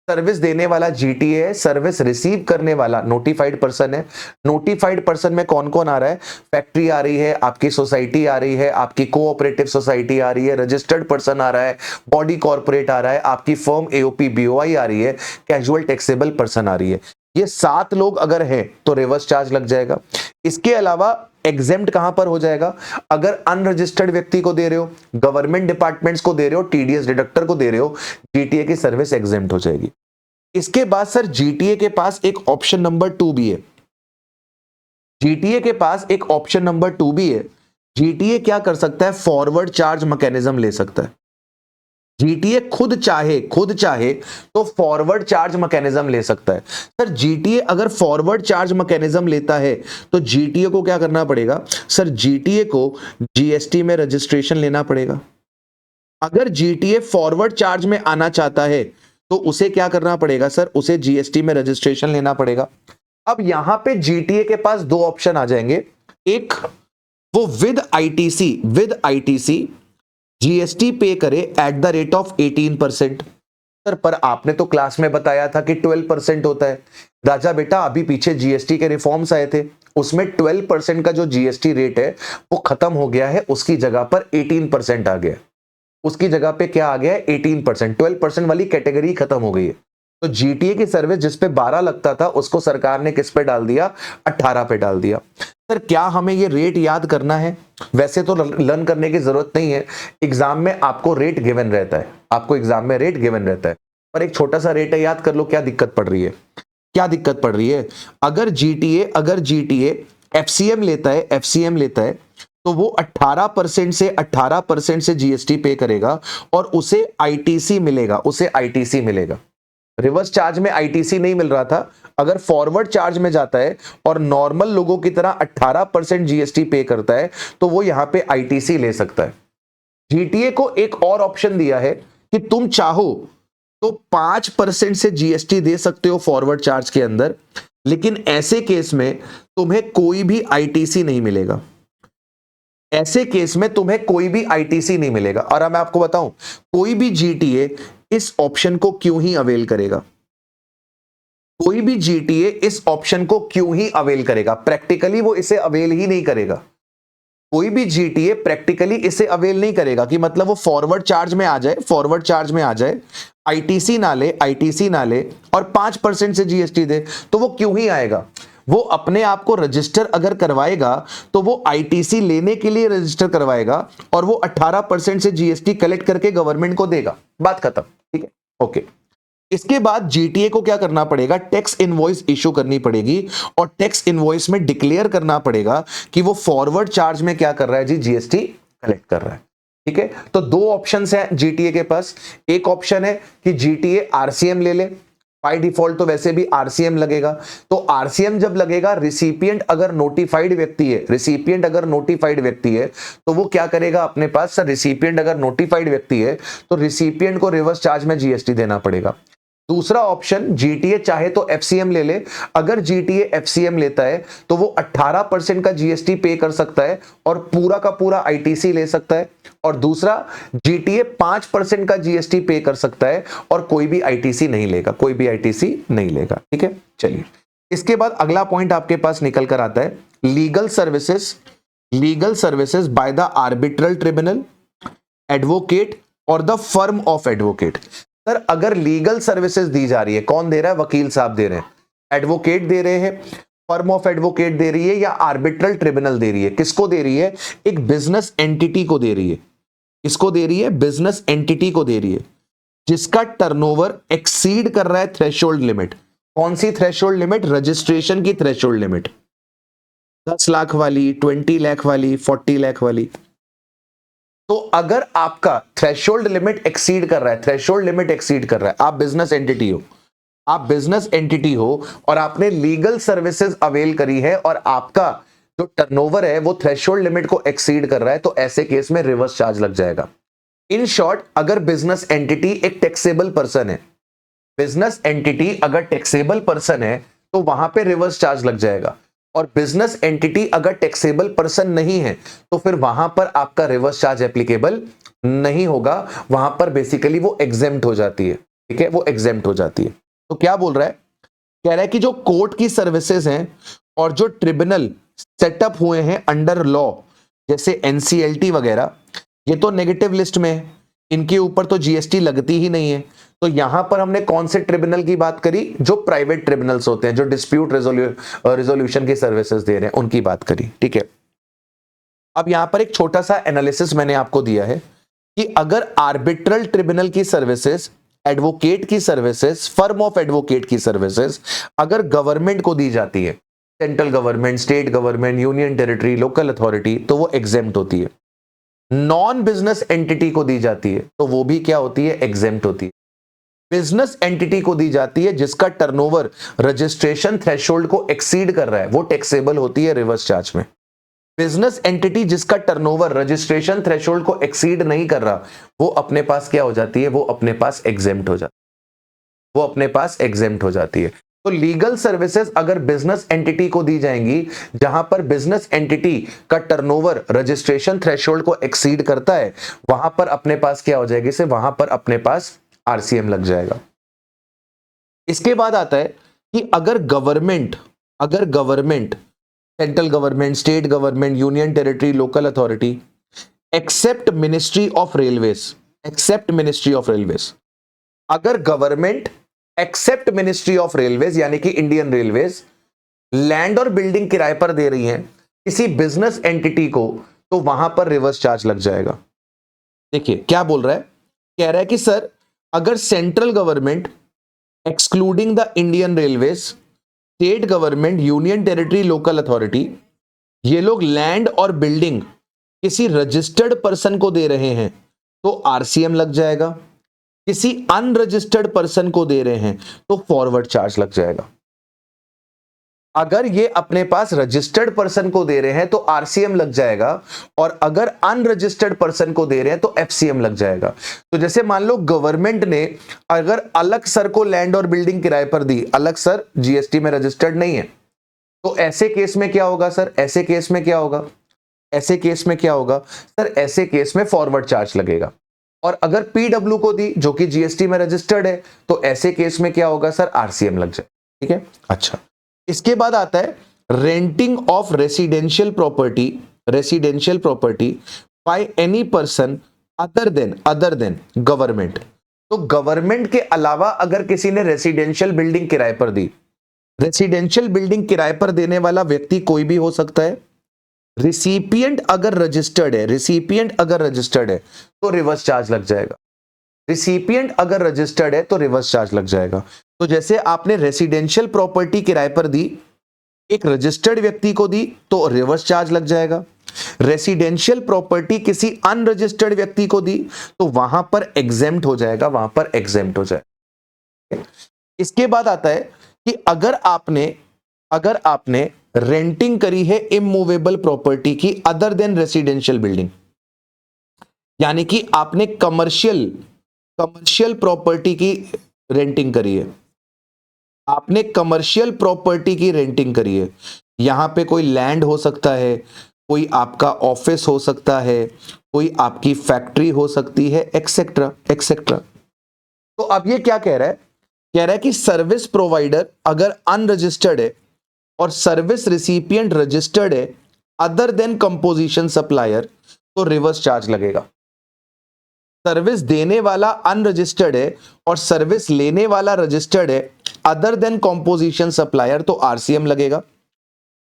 सर्विस देने वाला जीटीए है, सर्विस रिसीव करने वाला नोटिफाइड पर्सन है। नोटिफाइड पर्सन में कौन कौन आ रहा है? फैक्ट्री आ रही है, आपकी सोसाइटी आ रही है, आपकी कोऑपरेटिव सोसाइटी आ रही है, रजिस्टर्ड पर्सन आ रहा है, बॉडी कॉर्पोरेट आ रहा है, आपकी फर्म एओपी बीओआई आ रही है, कैजुअल टैक्सेबल पर्सन आ रही है। ये 7 लोग अगर हैं तो रिवर्स चार्ज लग जाएगा। इसके अलावा एग्जेम्प्ट कहां पर हो जाएगा? अगर अनरजिस्टर्ड व्यक्ति को दे रहे हो, गवर्नमेंट डिपार्टमेंट्स को दे रहे हो, टीडीएस डिडक्टर को दे रहे हो, जीटीए की सर्विस एग्जेम्प्ट हो जाएगी। इसके बाद सर जीटीए के पास एक ऑप्शन नंबर 2 भी है। जीटीए के पास एक ऑप्शन नंबर 2 भी है। जीटीए क्या कर सकता है? फॉरवर्ड चार्ज मैकेनिज्म ले सकता है। जीटीए खुद चाहे तो फॉरवर्ड चार्ज मैकेनिज्म ले सकता है। सर जीटीए अगर फॉरवर्ड चार्ज मैकेनिज्म लेता है तो जीटीए को क्या करना पड़ेगा? सर जीटीए को जीएसटी में रजिस्ट्रेशन लेना पड़ेगा। अगर जीटीए फॉरवर्ड चार्ज में आना चाहता है तो उसे क्या करना पड़ेगा सर? उसे जीएसटी में रजिस्ट्रेशन लेना पड़ेगा। अब यहां पे जीटीए के पास 2 ऑप्शन आ जाएंगे। एक, वो विद आईटीसी जीएसटी पे करे at the rate of 18%। Sir पर आपने तो क्लास में बताया था कि 12% होता है। राजा बेटा अभी पीछे जीएसटी के रिफॉर्म्स आए थे, उसमें 12% का जो जीएसटी रेट है वो खत्म हो गया है, उसकी जगह पर 18% आ गया। उसकी जगह पे क्या आ गया है? 18%। 12% वाली कैटेगरी खत्म हो गई है। तो जीटीए की सर्विस जिस पे 12 लगता था उसको सरकार ने किस पे डाल दिया? 18 पे डाल दिया। सर क्या हमें ये रेट याद करना है? वैसे तो लर्न करने की जरूरत नहीं है, एग्जाम में आपको रेट गिवन रहता है। आपको एग्जाम में रेट गिवन रहता है, पर एक छोटा सा रेट है, याद कर लो क्या दिक्कत पड़ रही है। क्या दिक्कत पड़ रही है? अगर जीटीए एफसीएम लेता है, एफसीएम लेता है तो वो 18% से जीएसटी पे करेगा और उसे आईटीसी मिलेगा, उसे आईटीसी मिलेगा। रिवर्स चार्ज में आईटीसी नहीं मिल रहा था, अगर फॉरवर्ड चार्ज में जाता है और नॉर्मल लोगों की तरह 18% जीएसटी पे करता है तो वो यहां पे आईटीसी ले सकता है। जीटीए को एक और ऑप्शन दिया है कि तुम चाहो तो 5% से जीएसटी दे सकते हो फॉरवर्ड चार्ज के अंदर, लेकिन ऐसे केस में तुम्हें कोई भी आईटीसी नहीं मिलेगा। ऐसे केस में तुम्हें कोई भी आईटीसी नहीं मिलेगा। और अब मैं आपको बताऊं, कोई भी जीटीए इस ऑप्शन को क्यों ही अवेल करेगा, कोई भी जीटीए इस ऑप्शन को क्यों ही अवेल करेगा? प्रैक्टिकली वो इसे अवेल ही नहीं करेगा। कोई भी जीटीए प्रैक्टिकली इसे अवेल नहीं करेगा कि मतलब वो फॉरवर्ड चार्ज में आ जाए, फॉरवर्ड चार्ज में आ जाए, आईटीसी ना ले, आईटीसी ना ले और 5% से जीएसटी दे, तो वो क्यों ही आएगा? वो अपने आप को रजिस्टर अगर करवाएगा तो वो आईटीसी लेने के लिए रजिस्टर करवाएगा और वो 18% से जीएसटी कलेक्ट करके गवर्नमेंट को देगा, बात खत्म। ठीक है, ओके। इसके बाद जीटीए को क्या करना पड़ेगा? टैक्स इनवॉइस इशू करनी पड़ेगी और टैक्स इनवॉइस में डिक्लेयर करना पड़ेगा कि वो फॉरवर्ड चार्ज में क्या कर रहा है जी, जीएसटी कलेक्ट कर रहा है। ठीक है, तो दो ऑप्शंस हैं जीटीए के पास। एक ऑप्शन है कि जीटीए आरसीएम ले ले, बाय डिफॉल्ट तो वैसे भी आरसीएम लगेगा, तो आरसीएम जब लगेगा, रिसिपिएंट अगर नोटिफाइड व्यक्ति है, रिसिपिएंट अगर नोटिफाइड व्यक्ति है तो वो क्या करेगा अपने पास? सर रिसिपिएंट अगर नोटिफाइड व्यक्ति है तो रिसिपिएंट को रिवर्स चार्ज में जीएसटी देना पड़ेगा। दूसरा ऑप्शन, जीटीए चाहे तो एफसीएम ले ले, अगर जीटीए एफसीएम लेता है तो वो 18% का जीएसटी पे कर सकता है और पूरा का पूरा आईटीसी ले सकता है। और दूसरा, जीटीए 5% का जीएसटी पे कर सकता है और कोई भी आईटीसी नहीं लेगा, कोई भी आईटीसी नहीं लेगा। ठीक है, चलिए इसके बाद अगला पॉइंट आपके पास निकल कर आता है, legal services, legal services by the arbitral tribunal, advocate और the firm of advocate. Sir अगर लीगल सर्विसेज दी जा रही है, कौन दे रहा है? वकील साहब दे रहे हैं, एडवोकेट दे रहे हैं, फर्म ऑफ एडवोकेट दे रही है या आर्बिट्रल ट्रिब्यूनल दे रही है? किसको दे रही है? एक बिजनेस एंटिटी को दे रही है। किसको दे रही है? बिजनेस एंटिटी को दे रही है जिसका टर्नओवर एक्सीड कर रहा है थ्रेशोल्ड लिमिट। कौन सी थ्रेशोल्ड लिमिट? रजिस्ट्रेशन की थ्रेशोल्ड लिमिट, 10 लाख वाली, 20 लाख वाली, 40 लाख वाली। तो अगर आपका थ्रेशोल्ड लिमिट एक्सीड कर रहा है, थ्रेशोल्ड लिमिट एक्सीड कर रहा है, आप बिजनेस एंटिटी हो, आप बिजनेस एंटिटी हो और आपने लीगल सर्विसेज अवेल करी है और आपका जो टर्नओवर है वो थ्रेशोल्ड लिमिट को एक्सीड कर रहा है, तो ऐसे केस में रिवर्स चार्ज लग जाएगा। इन शॉर्ट, अगर बिजनेस एंटिटी एक टैक्सेबल पर्सन है, बिजनेस एंटिटी अगर टैक्सेबल पर्सन है तो वहां पे रिवर्स चार्ज लग जाएगा, और बिजनेस एंटिटी अगर टैक्सेबल पर्सन नहीं है तो फिर वहां पर आपका रिवर्स चार्ज एप्लीकेबल नहीं होगा, वहां पर बेसिकली वो एग्जेम्प्ट हो जाती है। ठीक है, वो एग्जेम्प्ट हो जाती है। तो क्या बोल रहा है? कह रहा है कि जो कोर्ट की सर्विसेज हैं और जो ट्रिब्यूनल सेटअप हुए हैं अंडर लॉ, जैसे एनसीएलटी वगैरह, ये तो नेगेटिव लिस्ट में है, इनके ऊपर तो जीएसटी लगती ही नहीं है। तो यहां पर हमने कौन से ट्रिब्यूनल की बात करी? जो प्राइवेट ट्रिब्यूनल्स होते हैं, जो डिस्प्यूट रेजोल्यूशन की सर्विसेज दे रहे हैं, उनकी बात करी। ठीक है, अब यहां पर एक छोटा सा एनालिसिस मैंने आपको दिया है कि अगर आर्बिट्रल ट्रिब्यूनल की सर्विसेज, एडवोकेट की सर्विसेज, फर्म ऑफ एडवोकेट की सर्विसेज अगर गवर्नमेंट को दी जाती है, central government, state government, union territory, local authority, तो वो एग्जेम्प्ट होती है। नॉन बिजनेस एंटिटी को दी जाती है तो वो भी क्या होती है? एग्जेम्प्ट होती है। बिजनेस एंटिटी को दी जाती है जिसका टर्नओवर रजिस्ट्रेशन थ्रेशोल्ड को एक्सीड कर रहा है, वो टैक्सेबल होती है रिवर्स चार्ज में। बिजनेस एंटिटी जिसका टर्नओवर रजिस्ट्रेशन थ्रेशोल्ड को एक्सीड नहीं कर रहा, वो अपने पास क्या हो जाती है? वो अपने पास एग्जेम्प्ट हो जाती है, वो अपने पास एग्जेम्प्ट हो जाती है। तो लीगल सर्विसेज अगर बिजनेस एंटिटी को दी जाएंगी जहां पर बिजनेस एंटिटी का टर्नओवर रजिस्ट्रेशन थ्रेशोल्ड को एक्सीड करता है, वहां पर अपने पास क्या हो जाएगी? से वहां पर अपने पास आरसीएम लग जाएगा। इसके बाद आता है कि अगर government, central government, state government, union territory, local authority, except ministry of railways, except ministry of railways, अगर government except ministry of railways यानी कि इंडियन रेलवेज लैंड और बिल्डिंग किराए पर दे रही है किसी बिजनेस एंटिटी को, तो वहां पर रिवर्स चार्ज लग जाएगा। देखिए क्या बोल रहा है, कह रहा है कि सर अगर central government excluding the Indian railways, state government, union territory, local authority, ये लोग लैंड और बिल्डिंग किसी रजिस्टर्ड पर्सन को दे रहे हैं तो आरसीएम लग जाएगा, किसी अनरजिस्टर्ड पर्सन को दे रहे हैं तो फॉरवर्ड चार्ज लग जाएगा। अगर ये अपने पास रजिस्टर्ड पर्सन को दे रहे हैं तो आरसीएम लग जाएगा, और अगर अनरजिस्टर्ड पर्सन को दे रहे हैं तो एफसीएम लग जाएगा। तो जैसे मान लो गवर्नमेंट ने अगर अलग सर को लैंड और बिल्डिंग किराए पर दी, अलग सर जीएसटी में रजिस्टर्ड नहीं है, तो ऐसे केस में क्या होगा सर? ऐसे केस में क्या होगा? ऐसे केस में क्या होगा सर? ऐसे केस में फॉरवर्ड चार्ज लगेगा। और अगर पीडब्ल्यू को दी जो कि जीएसटी में रजिस्टर्ड है, तो ऐसे केस में क्या होगा सर? आरसीएम लग जाए। ठीक है, अच्छा। इसके बाद आता है renting of residential property by any person other than government. तो गवर्नमेंट के अलावा अगर किसी ने रेसिडेंशियल बिल्डिंग किराए पर दी, रेसिडेंशियल बिल्डिंग किराए पर देने वाला व्यक्ति कोई भी हो सकता है। रिसिपिएंट अगर रजिस्टर्ड है तो रिवर्स चार्ज लग जाएगा। रिसिपिएंट अगर रजिस्टर्ड है तो रिवर्स चार्ज लग जाएगा। तो जैसे आपने रेसिडेंशियल प्रॉपर्टी किराए पर दी, एक रजिस्टर्ड व्यक्ति को दी तो रिवर्स चार्ज लग जाएगा। रेसिडेंशियल प्रॉपर्टी किसी अनरजिस्टर्ड व्यक्ति को दी तो वहां पर एग्जेम्प्ट हो जाएगा, इसके बाद आता है कि अगर आपने रेंटिंग करी है इमूवेबल प्रॉपर्टी की अदर देन रेसिडेंशियल बिल्डिंग, यानी कि आपने कमर्शियल प्रॉपर्टी की रेंटिंग करी है, यहां पे कोई लैंड हो सकता है, कोई आपका ऑफिस हो सकता है, कोई आपकी फैक्ट्री हो सकती है, एक्सेट्रा। तो अब ये क्या कह रहा है कि सर्विस प्रोवाइडर अगर अनरजिस्टर्ड है और सर्विस रिसिपिएंट रजिस्टर्ड है अदर देन कंपोजिशन सप्लायर, तो रिवर्स चार्ज लगेगा। सर्विस देने वाला अनरजिस्टर्ड है और सर्विस लेने वाला रजिस्टर्ड है अदर देन कंपोजिशन सप्लायर, तो आरसीएम लगेगा।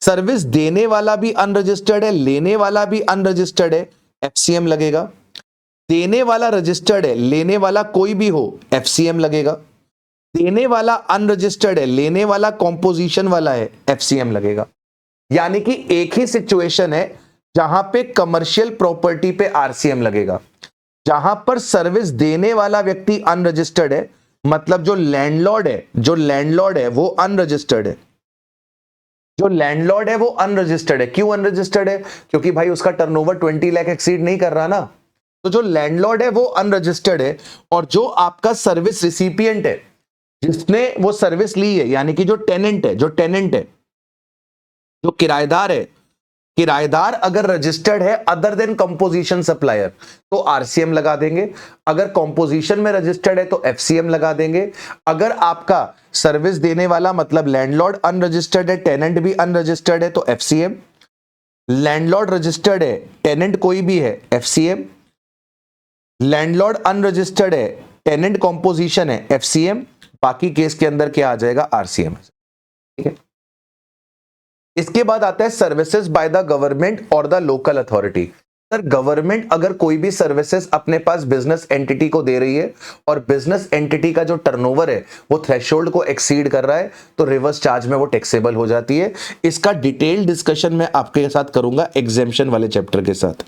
सर्विस देने वाला भी अनरजिस्टर्ड है, लेने वाला भी अनरजिस्टर्ड है, एफसीएम लगेगा। देने वाला रजिस्टर्ड है, लेने वाला कोई भी हो, एफसीएम लगेगा। देने वाला अनरजिस्टर्ड है, लेने वाला कंपोजिशन वाला है, एफसीएम लगेगा। यानी कि एक ही सिचुएशन है जहां पे कमर्शियल प्रॉपर्टी पे आरसीएम लगेगा, जहां पर सर्विस देने वाला व्यक्ति अनरजिस्टर्ड है, मतलब जो लैंडलॉर्ड है वो अनरजिस्टर्ड है। क्यों अनरजिस्टर्ड है? क्योंकि भाई उसका टर्नओवर 20 लाख एक्सीड नहीं कर रहा ना। तो जो लैंडलॉर्ड है वो अनरजिस्टर्ड है, और जो आपका सर्विस रिसिपिएंट है जिसने वो सर्विस ली है, यानी कि जो टेनेंट है, जो किराएदार अगर रजिस्टर्ड है अदर देन कंपोजिशन सप्लायर, तो आरसीएम लगा देंगे। अगर कंपोजिशन में रजिस्टर्ड है तो एफसीएम लगा देंगे। अगर आपका सर्विस देने वाला मतलब लैंडलॉर्ड अनरजिस्टर्ड है, टेनेंट भी अनरजिस्टर्ड है, तो एफसीएम। लैंडलॉर्ड रजिस्टर्ड है, टेनेंट कोई भी है, एफसीएम। लैंडलॉर्ड अनरजिस्टर्ड है, टेनेंट कंपोजिशन है, एफसीएम। बाकी केस के अंदर क्या आ जाएगा? आरसीएम। ठीक है। इसके बाद आता है सर्विसेज बाय द गवर्नमेंट और the local authority. Sir government अगर कोई भी सर्विसेज अपने पास बिजनेस एंटिटी को दे रही है और बिजनेस एंटिटी का जो टर्नओवर है वो थ्रेशोल्ड को एक्सीड कर रहा है, तो रिवर्स चार्ज में वो टैक्सेबल हो जाती है। इसका डिटेल डिस्कशन मैं आपके साथ करूंगा एग्जेम्पशन वाले चैप्टर के साथ।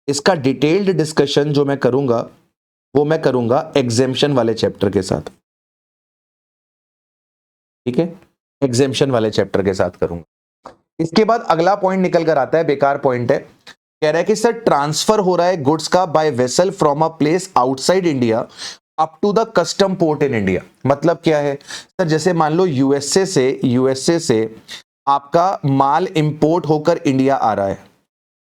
इसका डिटेल्ड डिस्कशन जो मैं करूंगा वो मैं करूंगा एग्जेम्पशन वाले चैप्टर के साथ। ठीक है, एग्जेम्पशन वाले चैप्टर के साथ करूंगा। इसके बाद अगला पॉइंट निकल कर आता है, बेकार पॉइंट है। कह रहा है कि सर ट्रांसफर हो रहा है गुड्स का by vessel from a place outside India up to the custom port in India. मतलब क्या है सर? जैसे मान लो यूएसए से आपका माल इंपोर्ट होकर इंडिया आ रहा है,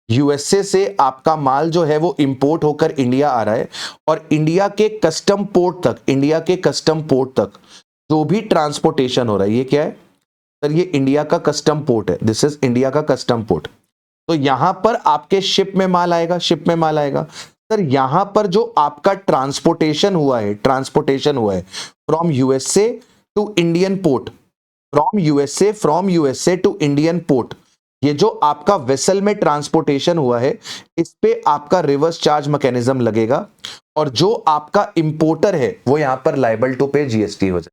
यूएसए से आपका माल जो है वो इंपोर्ट होकर इंडिया आ रहा है, और इंडिया के कस्टम पोर्ट तक जो भी ट्रांसपोर्टेशन हो रहा है, ये क्या है सर? ये इंडिया का कस्टम पोर्ट है। दिस इज इंडिया का कस्टम पोर्ट। तो यहां पर आपके शिप में माल आएगा सर। यहां पर जो आपका ट्रांसपोर्टेशन हुआ है from USA to Indian port, from USA to Indian port, ये जो आपका वेसल में ट्रांसपोर्टेशन हुआ है, इस पे आपका रिवर्स चार्ज मैकेनिज्म लगेगा। और जो आपका इंपोर्टर है वो यहां पर लायबल टू पे जीएसटी हो जाए।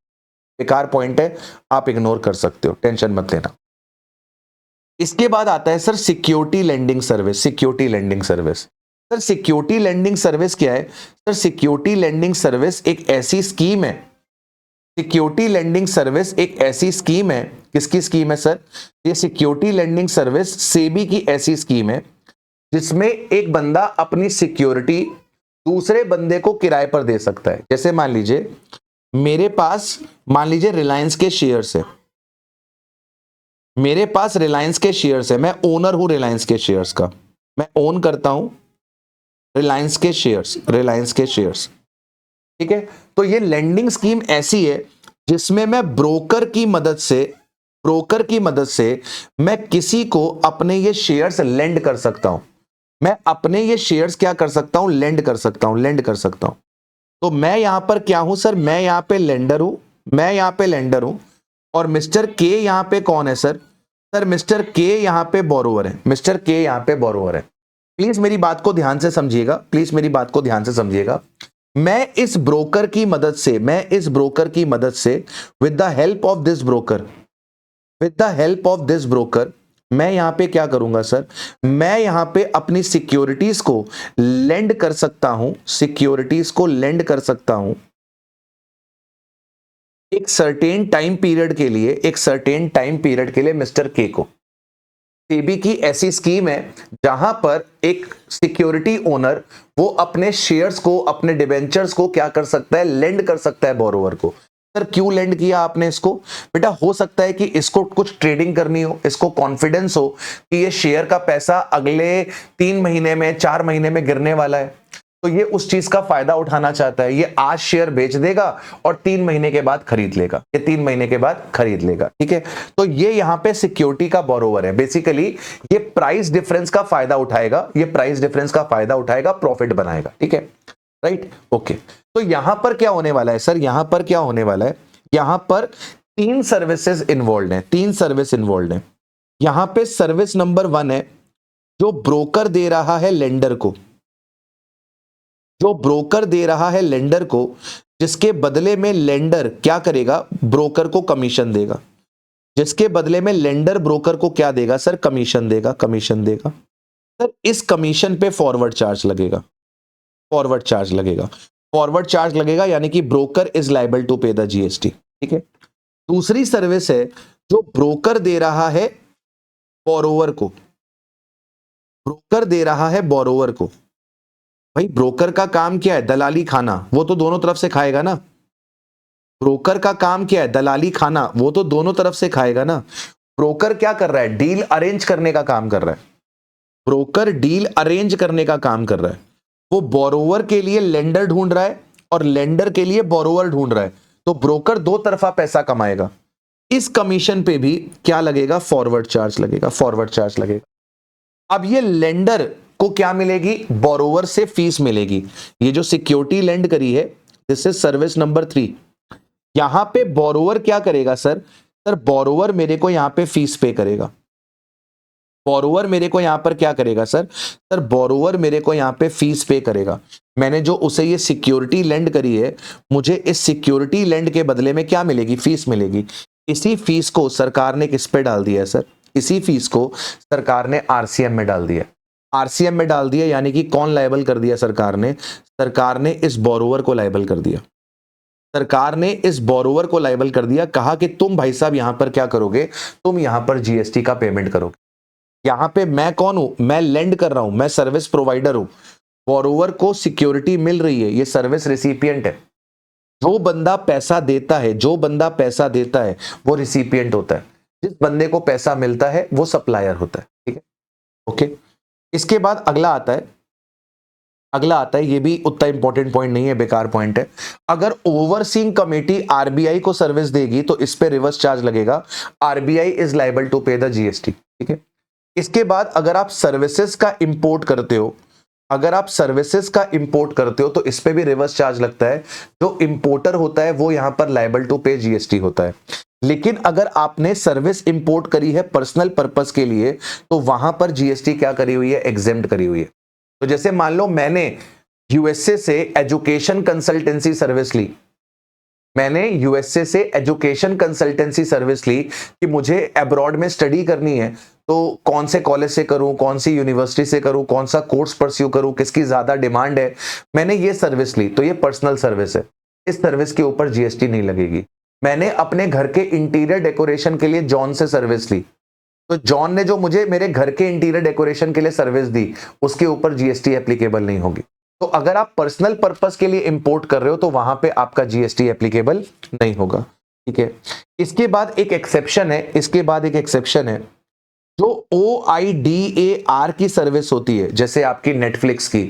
बेकार पॉइंट है, आप इग्नोर कर सकते हो, टेंशन मत लेना। इसके बाद आता है sir security lending service. Security lending service, sir security lending service क्या है? सर सिक्योरिटी लेंडिंग सर्विस एक ऐसी स्कीम है, सिक्योरिटी लेंडिंग सर्विस एक ऐसी स्कीम है। किसकी स्कीम है सर? ये सिक्योरिटी लेंडिंग सर्विस सेबी की ऐसी स्कीम है जिसमें एक बंदा अपनी सिक्योरिटी दूसरे बंदे को किराए पर दे सकता है। जैसे मान लीजिए मेरे पास, मान लीजिए रिलायंस के शेयर्स है, मेरे पास रिलायंस के शेयर्स है, मैं ओनर हूं रिलायंस के शेयर्स का, मैं ओन करता हूं रिलायंस के शेयर्स, रिलायंस के शेयर्स, ठीक है। तो ये लेंडिंग स्कीम ऐसी है जिसमें मैं ब्रोकर की मदद से, ब्रोकर की मदद से मैं किसी को अपने ये शेयर्स लेंड कर सकता हूं। मैं अपने ये शेयर्स क्या कर सकता हूं? लेंड कर सकता हूं, लेंड कर सकता हूं। तो मैं यहां पर क्या हूं सर? मैं यहां पे लेंडर हूं, मैं यहां पे लेंडर हूं, और मिस्टर के यहां पे कौन है सर? सर मिस्टर के यहां पे बोरोवर है, मिस्टर के यहां पे बोरोवर है। प्लीज मेरी बात को ध्यान से समझिएगा, प्लीज मेरी बात को ध्यान से समझिएगा। मैं इस ब्रोकर की मदद से, मैं इस ब्रोकर की मदद से, with the help of this broker, with the help of this broker, मैं यहां पे क्या करूंगा सर? मैं यहां पे अपनी सिक्योरिटीज को लेंड कर सकता हूं, सिक्योरिटीज को लेंड कर सकता हूं एक सर्टेन टाइम पीरियड के लिए, एक सर्टेन टाइम पीरियड के लिए मिस्टर के को। सेबी की ऐसी स्कीम है जहां पर एक सिक्योरिटी ओनर वो अपने शेयर्स को, अपने डिबेंचर्स को क्या कर सकता है? लेंड कर सकता है बोरोवर को। सर क्यों लेंड किया आपने इसको? बेटा हो सकता है कि इसको कुछ ट्रेडिंग करनी हो, इसको कॉन्फिडेंस हो कि ये शेयर का पैसा अगले 3 महीने में, 4 महीने में गिरने वाला है, तो ये उस चीज का फायदा उठाना चाहता है। ये आज शेयर बेच देगा और 3 महीने के बाद खरीद लेगा, ये 3 महीने के बाद खरीद लेगा, ठीक है। तो ये यहां पे सिक्योरिटी का बोरोवर है। बेसिकली ये प्राइस डिफरेंस का फायदा उठाएगा, ये प्राइस डिफरेंस का फायदा उठाएगा, प्रॉफिट बनाएगा, ठीक है, राइट, ओके। तो यहां पर क्या होने वाला है सर? यहां पर क्या होने वाला है? यहां पर 3 सर्विसेज इन्वॉल्व हैं, 3 सर्विस इन्वॉल्व हैं। यहां पे सर्विस नंबर 1 है जो ब्रोकर दे रहा है लेंडर को, जो ब्रोकर दे रहा है लेंडर को, जिसके बदले में लेंडर क्या करेगा? ब्रोकर को कमीशन देगा। जिसके बदले में लेंडर ब्रोकर को क्या देगा सर? कमीशन देगा, कमीशन देगा। सर इस कमीशन पे फॉरवर्ड चार्ज लगेगा, फॉरवर्ड चार्ज लगेगा, फॉरवर्ड चार्ज लगेगा, यानी कि broker is liable to pay the GST, ठीक है। दूसरी सर्विस है जो ब्रोकर दे रहा है बोरोवर को, ब्रोकर दे रहा है बोरोवर को। भाई ब्रोकर का काम क्या है? दलाली खाना, वो तो दोनों तरफ से खाएगा ना। ब्रोकर का काम क्या है? दलाली खाना, वो तो दोनों तरफ से खाएगा ना। ब्रोकर क्या कर रहा है? डील अरेंज करने का काम कर रहा है, ब्रोकर डील अरेंज करने का काम कर रहा है। वो बोरोवर के लिए लेंडर ढूंढ रहा है और लेंडर के लिए बोरोवर ढूंढ रहा है, तो ब्रोकर दो तरफा पैसा कमाएगा। इस कमीशन पे भी क्या लगेगा? फॉरवर्ड चार्ज लगेगा, फॉरवर्ड चार्ज लगेगा। अब ये लेंडर को क्या मिलेगी? बोरोवर से फीस मिलेगी। ये जो सिक्योरिटी लेंड करी है, दिस इज सर्विस नंबर 3। यहां पे बोरोवर क्या करेगा सर? सर बोरोवर मेरे को यहां पे फीस पे करेगा। बोरोवर मेरे को यहां पर क्या करेगा सर? सर बोरोवर मेरे को यहां पे फीस पे करेगा। मैंने जो उसे ये सिक्योरिटी लेंड करी है, मुझे इस सिक्योरिटी लेंड के बदले में क्या मिलेगी? फीस मिलेगी। इसी फीस को सरकार ने किस पे डाल दिया है सर? इसी फीस को सरकार ने आरसीएम में डाल दिया। आरसीएम में डाल दिया, यानी कि कौन लायबल कर दिया सरकार ने? सरकार ने इस बोरोवर को लायबल कर दिया। सरकार ने इस बोरोवर को लायबल कर दिया, कहा कि तुम भाई साहब यहां पर क्या करोगे? तुम यहां पर जीएसटी का पेमेंट करोगे। यहां पे मैं कौन हूं? मैं लेंड कर रहा हूं, मैं सर्विस प्रोवाइडर हूं। बोरोवर को सिक्योरिटी मिल रही है, ये सर्विस रिसिपिएंट है। जो बंदा पैसा देता है, जो बंदा पैसा देता है वो रिसिपिएंट होता है, जिस बंदे को पैसा मिलता है वो सप्लायर होता है, ठीक है, ओके। इसके बाद अगला आता है, अगला आता है, ये भी उतना इंपॉर्टेंट पॉइंट नहीं है, बेकार पॉइंट है। अगर ओवरसीइंग कमेटी आरबीआई को सर्विस देगी तो इस पे रिवर्स चार्ज लगेगा। RBI is liable to pay the GST, ठीक है। इसके बाद अगर आप सर्विसेज का इंपोर्ट करते हो, अगर आप सर्विसेज का इंपोर्ट करते हो तो इस पे भी रिवर्स चार्ज लगता है। जो इंपोर्टर होता है वो यहां पर लायबल टू पे जीएसटी होता है। लेकिन अगर आपने सर्विस इंपोर्ट करी है पर्सनल पर्पस के लिए, तो वहां पर जीएसटी क्या करी हुई है? एग्जेम्प्ट करी हुई है। तो जैसे मान लो मैंने यूएसए से एजुकेशन कंसल्टेंसी सर्विस ली। मैंने यूएसए से एजुकेशन कंसल्टेंसी सर्विस ली कि मुझे अब्रॉड में स्टडी करनी है, तो कौन से कॉलेज से करूं, कौन सी यूनिवर्सिटी से करूं, कौन सा कोर्स परस्यू करूं, किसकी ज्यादा डिमांड है। मैंने ये सर्विस ली, तो ये पर्सनल सर्विस है, इस सर्विस के ऊपर जीएसटी नहीं लगेगी। मैंने अपने घर के इंटीरियर डेकोरेशन के लिए जॉन से सर्विस ली, तो जॉन ने जो मुझे मेरे घर के इंटीरियर डेकोरेशन के लिए सर्विस दी, उसके ऊपर जीएसटी एप्लीकेबल नहीं होगी। तो अगर आप पर्सनल पर्पस के लिए इंपोर्ट कर रहे हो तो वहां पे आपका जीएसटी एप्लीकेबल नहीं होगा। ठीक है, इसके बाद एक एक्सेप्शन है, जो OIDAR की सर्विस होती है, जैसे आपकी नेटफ्लिक्स की,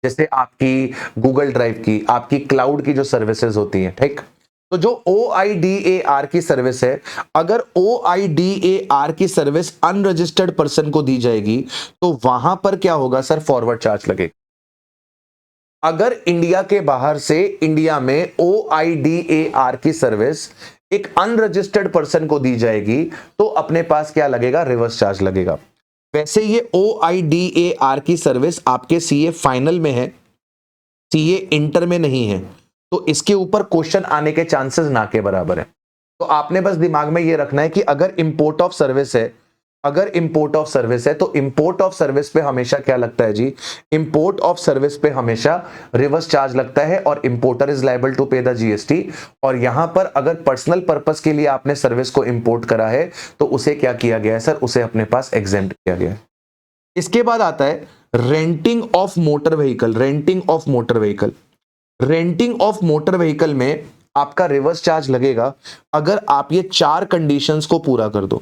जैसे आपकी गूगल ड्राइव की, आपकी क्लाउड की जो सर्विसेज होती हैं, ठीक। तो जो OIDAR की सर्विस है, अगर OIDAR की सर्विस अनरजिस्टर्ड पर्सन को दी जाएगी तो वहां पर क्या होगा सर, फॉरवर्ड चार्ज लगेगा। अगर इंडिया के बाहर से इंडिया में OIDAR की सर्विस एक अनरजिस्टर्ड पर्सन को दी जाएगी तो अपने पास क्या लगेगा, रिवर्स चार्ज लगेगा। वैसे ये OIDAR की सर्विस आपके सीए फाइनल में है, सीए इंटर में नहीं है, तो इसके ऊपर क्वेश्चन आने के चांसेस ना के बराबर है। तो आपने बस दिमाग में ये रखना है कि अगर इंपोर्ट ऑफ सर्विस है, तो इंपोर्ट ऑफ सर्विस पे हमेशा क्या लगता है जी, इंपोर्ट ऑफ सर्विस पे हमेशा रिवर्स चार्ज लगता है और importer is liable to pay the GST. और यहां पर अगर पर्सनल पर्पस के लिए आपने सर्विस को इंपोर्ट करा है तो उसे क्या किया गया है सर, उसे अपने पास एग्जेम्प्ट किया गया है। इसके बाद आता है renting of motor vehicle. Renting of motor vehicle में आपका रिवर्स चार्ज लगेगा अगर आप ये 4 कंडीशंस को पूरा कर दो।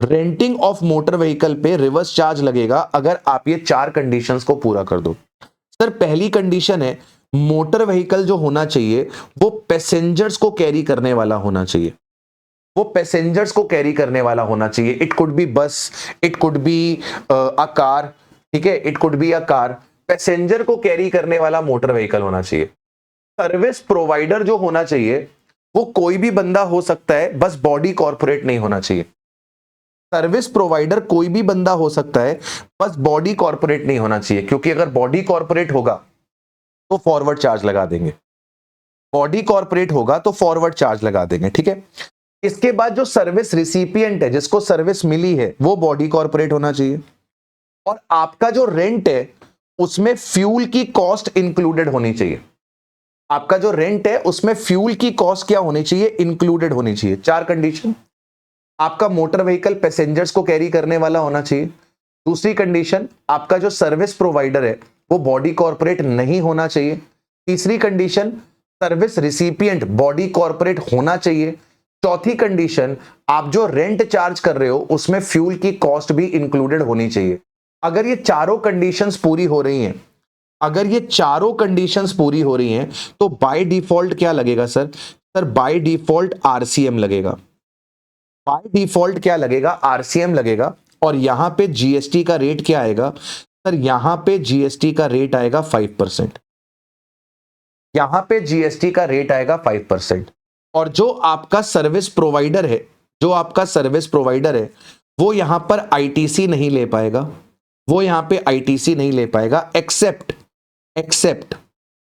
रेंटिंग ऑफ मोटर व्हीकल पे रिवर्स चार्ज लगेगा अगर आप ये 4 कंडीशंस को पूरा कर दो। सर पहली कंडीशन है, मोटर व्हीकल जो होना चाहिए वो पैसेंजर्स को कैरी करने वाला होना चाहिए, इट कुड बी बस, it could be a car, ठीक है, it could be a car. Passenger को कैरी करने वाला मोटर व्हीकल होना चाहिए। सर्विस प्रोवाइडर जो होना चाहिए वो कोई भी बंदा हो सकता है, बस बॉडी कॉर्पोरेट नहीं होना चाहिए। सर्विस प्रोवाइडर कोई भी बंदा हो सकता है, बस बॉडी कॉर्पोरेट नहीं होना चाहिए, क्योंकि अगर बॉडी कॉर्पोरेट होगा तो फॉरवर्ड चार्ज लगा देंगे, ठीक है। इसके बाद जो सर्विस रिसिपिएंट है, जिसको सर्विस मिली है, वो बॉडी कॉर्पोरेट होना चाहिए। और आपका जो रेंट है उसमें फ्यूल की कॉस्ट इंक्लूडेड होनी चाहिए। फ्यूल की कॉस्ट क्या होनी चाहिए, इंक्लूडेड होनी चाहिए। 4 कंडीशन। आपका मोटर व्हीकल पैसेंजर्स को कैरी करने वाला होना चाहिए। दूसरी कंडीशन, आपका जो सर्विस प्रोवाइडर है वो बॉडी कॉर्पोरेट नहीं होना चाहिए। तीसरी condition, service recipient body corporate होना चाहिए। चौथी कंडीशन, आप जो रेंट चार्ज कर रहे हो उसमें फ्यूल की कॉस्ट भी इंक्लूडेड होनी चाहिए। अगर ये चारों कंडीशंस पूरी हो रही हैं, तो बाय डिफॉल्ट क्या लगेगा सर, बाय डिफॉल्ट आरसीएम लगेगा। आरसीएम लगेगा। और यहां पे जीएसटी का रेट क्या आएगा सर, यहां पे जीएसटी का रेट आएगा 5%। और जो आपका सर्विस प्रोवाइडर है, वो यहां पर आईटीसी नहीं ले पाएगा, एक्सेप्ट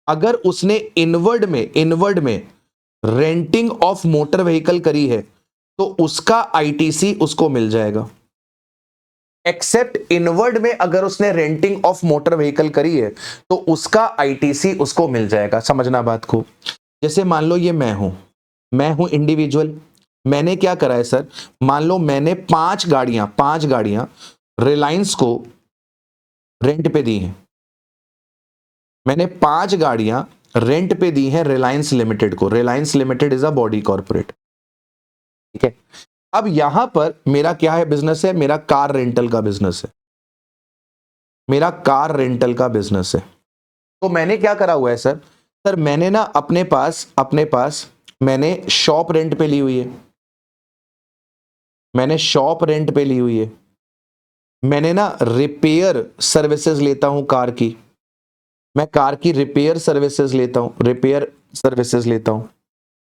अगर उसने इनवर्ड में रेंटिंग ऑफ मोटर व्हीकल करी है तो उसका आईटीसी उसको मिल जाएगा। एक्सेप्ट इनवर्ड में अगर उसने रेंटिंग ऑफ मोटर व्हीकल करी है तो उसका आईटीसी उसको मिल जाएगा। समझना बात को। जैसे मान लो ये मैं हूं इंडिविजुअल, मैंने क्या करा है सर, मान लो मैंने 5 गाड़ियां रिलायंस को रेंट पे दी हैं। मैंने 5 गाड़ियां रेंट पे दी हैं रिलायंस लिमिटेड को। Reliance limited is a body corporate, ठीक है। अब यहां पर मेरा क्या है, बिजनेस है, मेरा कार रेंटल का बिजनेस है। तो मैंने क्या करा हुआ है सर, मैंने ना अपने पास मैंने शॉप रेंट पे ली हुई है। मैंने ना रिपेयर सर्विसेज लेता हूं कार की, मैं कार की रिपेयर सर्विसेज लेता हूं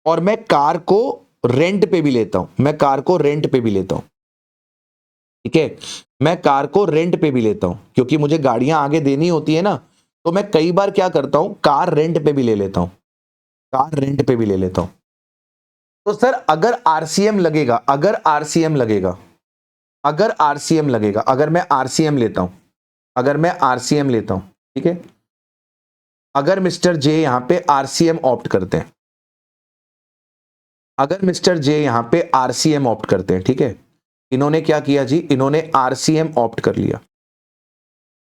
और मैं कार को रेंट पे भी लेता हूं, ठीक है। मैं कार को रेंट पे भी लेता हूं क्योंकि मुझे गाड़ियां आगे देनी होती है ना, तो मैं कई बार क्या करता हूं, कार रेंट पे भी ले लेता हूं, कार रेंट पे भी ले लेता हूं। तो सर अगर आरसीएम लगेगा, अगर आरसीएम लगेगा, अगर आरसीएम लगेगा, अगर मैं आरसीएम लेता हूं, अगर मैं आरसीएम लेता हूं, ठीक है, अगर मिस्टर जे यहां पे आरसीएम ऑप्ट करते हैं, अगर मिस्टर जे यहां पे आरसीएम ऑप्ट करते हैं, ठीक है, इन्होंने क्या किया जी, इन्होंने आरसीएम ऑप्ट कर लिया।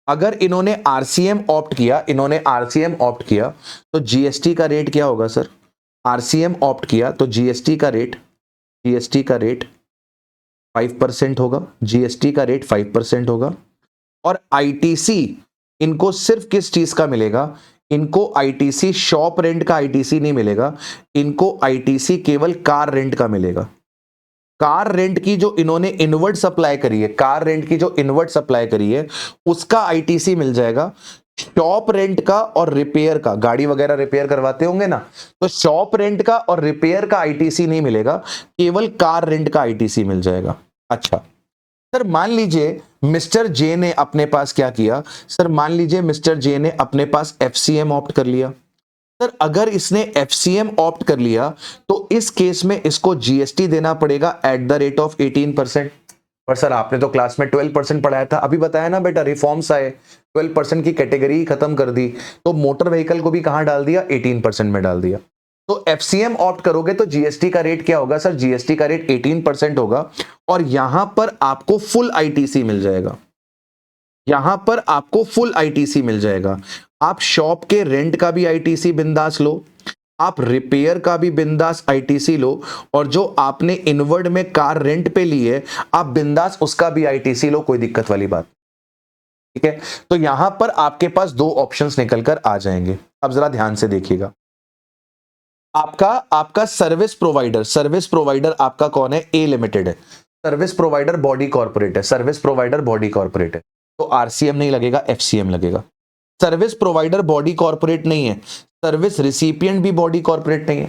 अगर इन्होंने आरसीएम ऑप्ट किया, इन्होंने आरसीएम ऑप्ट किया, तो जीएसटी का रेट क्या होगा सर, आरसीएम ऑप्ट किया तो जीएसटी का रेट, जीएसटी का रेट 5% होगा, जीएसटी का रेट 5% होगा। और आईटीसी इनको सिर्फ किस चीज का मिलेगा, इनको आईटीसी शॉप रेंट का आईटीसी नहीं मिलेगा, इनको आईटीसी केवल कार रेंट का मिलेगा। कार रेंट की जो इन्होंने इनवर्ट सप्लाई करी है, कार रेंट की जो इनवर्ट सप्लाई करी है उसका आईटीसी मिल जाएगा। शॉप रेंट का और रिपेयर का, गाड़ी वगैरह रिपेयर करवाते होंगे ना, तो शॉप रेंट का और रिपेयर का आईटीसी नहीं मिलेगा, केवल कार रेंट का आईटीसी मिल जाएगा। अच्छा सर, मान लीजिए मिस्टर जे ने अपने पास क्या किया, सर मान लीजिए मिस्टर जे ने अपने पास एफसीएम ऑप्ट कर लिया। सर अगर इसने एफसीएम ऑप्ट कर लिया तो इस केस में इसको जीएसटी देना पड़ेगा एट द रेट ऑफ 18%। पर सर आपने तो क्लास में 12% पढ़ाया था, अभी बताया ना बेटा, रिफॉर्म्स आए, 12% की कैटेगरी ही खत्म कर दी, तो मोटर व्हीकल को भी कहां डाल दिया, 18% में डाल दिया। तो एफसीएम ऑप्ट करोगे तो जीएसटी का रेट क्या होगा सर, जीएसटी का रेट 18% होगा, और यहां पर आपको फुल आईटीसी मिल जाएगा, यहां पर आपको फुल आईटीसी मिल जाएगा। आप शॉप के रेंट का भी आईटीसी बिंदास लो, आप रिपेयर का भी बिंदास आईटीसी लो, और जो आपने इनवर्ड में कार रेंट पे ली है आप बिंदास उसका भी आईटीसी लो, कोई दिक्कत वाली बात, ठीक है। तो यहां पर आपके पास दो ऑप्शंस निकल कर आ जाएंगे। अब जरा ध्यान से देखिएगा, आपका आपका सर्विस प्रोवाइडर, सर्विस प्रोवाइडर आपका कौन है, ए लिमिटेड है, सर्विस प्रोवाइडर बॉडी कॉर्पोरेट है, सर्विस प्रोवाइडर बॉडी कॉर्पोरेट है, तो आरसीएम नहीं लगेगा, एफसीएम लगेगा। सर्विस प्रोवाइडर बॉडी कॉर्पोरेट नहीं है, सर्विस रिसिपिएंट भी बॉडी कॉर्पोरेट नहीं है।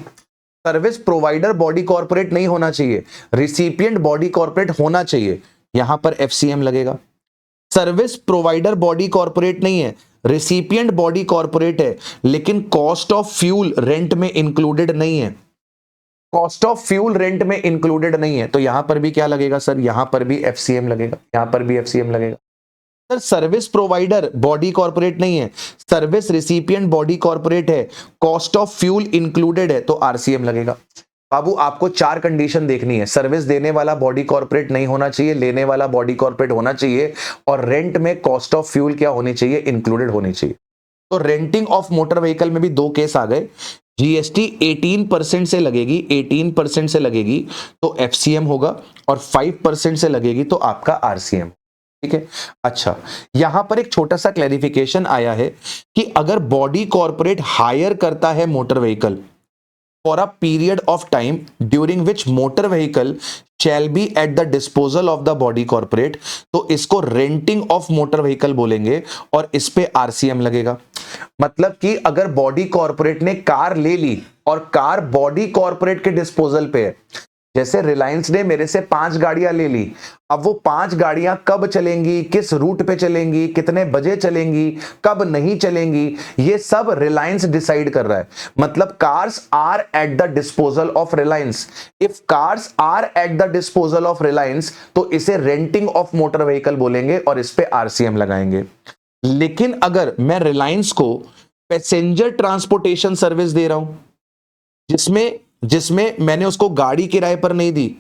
सर्विस प्रोवाइडर बॉडी कॉर्पोरेट नहीं होना चाहिए, रिसिपिएंट बॉडी कॉर्पोरेट होना चाहिए, यहां पर एफसीएम लगेगा। सर्विस प्रोवाइडर बॉडी कॉर्पोरेट नहीं है, रिसिपिएंट बॉडी कॉर्पोरेट है, लेकिन कॉस्ट ऑफ फ्यूल रेंट में इंक्लूडेड नहीं है, कॉस्ट ऑफ फ्यूल रेंट में इंक्लूडेड नहीं है, तो यहां पर भी क्या लगेगा सर, यहां पर भी एफसीएम लगेगा, यहां पर भी एफसीएम लगेगा। Sir service provider body corporate नहीं है, सर्विस रिसिपिएंट बॉडी कॉर्पोरेट है, कॉस्ट ऑफ फ्यूल इंक्लूडेड है, तो आरसीएम लगेगा। बाबू आपको चार कंडीशन देखनी है, सर्विस देने वाला बॉडी कॉर्पोरेट नहीं होना चाहिए, लेने वाला बॉडी कॉर्पोरेट होना चाहिए, और रेंट में कॉस्ट ऑफ फ्यूल क्या होनी चाहिए, इंक्लूडेड होनी चाहिए। तो रेंटिंग ऑफ मोटर व्हीकल में भी दो केस आ गए, जीएसटी 18% से लगेगी, 18% से लगेगी तो एफसीएम होगा, और 5% से लगेगी तो आपका आरसीएम, ठीक है। अच्छा, यहां पर एक छोटा सा क्लैरिफिकेशन आया है कि अगर बॉडी कॉर्पोरेट हायर करता है motor vehicle for a period of time during which motor vehicle shall be eight the disposal of the body corporate, तो इसको रेंटिंग ऑफ मोटर व्हीकल बोलेंगे और इस पे आरसीएम लगेगा। मतलब कि अगर बॉडी कॉर्पोरेट ने कार ले ली और कार बॉडी कॉर्पोरेट के डिस्पोजल पे है, जैसे रिलायंस ने मेरे से 5 गाड़ियां ले ली, अब वो 5 गाड़ियां कब चलेंगी, किस रूट पे चलेंगी, कितने बजे चलेंगी, कब नहीं चलेंगी, ये सब रिलायंस डिसाइड कर रहा है। मतलब cars are at the disposal of Reliance, if cars are at the disposal of Reliance तो इसे रेंटिंग ऑफ मोटर व्हीकल बोलेंगे और इस पे आरसीएम लगाएंगे। लेकिन अगर मैं रिलायंस को पैसेंजर ट्रांसपोर्टेशन सर्विस दे रहा हूं, जिसमें जिसमें मैंने उसको गाड़ी किराए पर नहीं दी,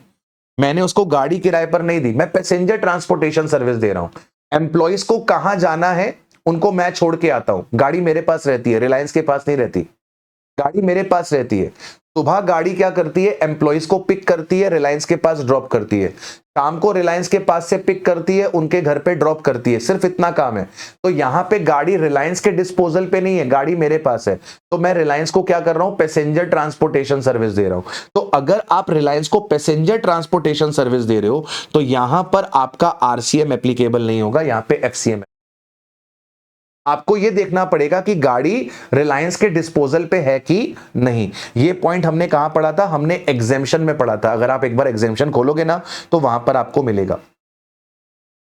मैंने उसको गाड़ी किराए पर नहीं दी, मैं पैसेंजर ट्रांसपोर्टेशन सर्विस दे रहा हूं, एम्प्लॉइज को कहां जाना है उनको मैं छोड़ के आता हूं, गाड़ी मेरे पास रहती है, रिलायंस के पास नहीं रहती, गाड़ी मेरे पास रहती है। सुबह गाड़ी क्या करती है, एम्प्लॉइज को पिक करती है, रिलायंस के पास ड्रॉप करती है, शाम को रिलायंस के पास से पिक करती है, उनके घर पे ड्रॉप करती है, सिर्फ इतना काम है। तो यहां पे गाड़ी रिलायंस के डिस्पोजल पे नहीं है, गाड़ी मेरे पास है, तो मैं रिलायंस को क्या कर रहा हूं, पैसेंजर ट्रांसपोर्टेशन सर्विस दे रहा हूं। तो अगर आप रिलायंस को पैसेंजर ट्रांसपोर्टेशन सर्विस दे रहे हो तो यहां पर आपका आरसीएम एप्लीकेबल नहीं होगा, यहां पे एफसीएम है। आपको यह देखना पड़ेगा कि गाड़ी रिलायंस के डिस्पोजल पे है कि नहीं। ये पॉइंट हमने कहां पढ़ा था, हमने एग्जेम्पशन में पढ़ा था, अगर आप एक बार एग्जेम्पशन खोलोगे ना तो वहां पर आपको मिलेगा।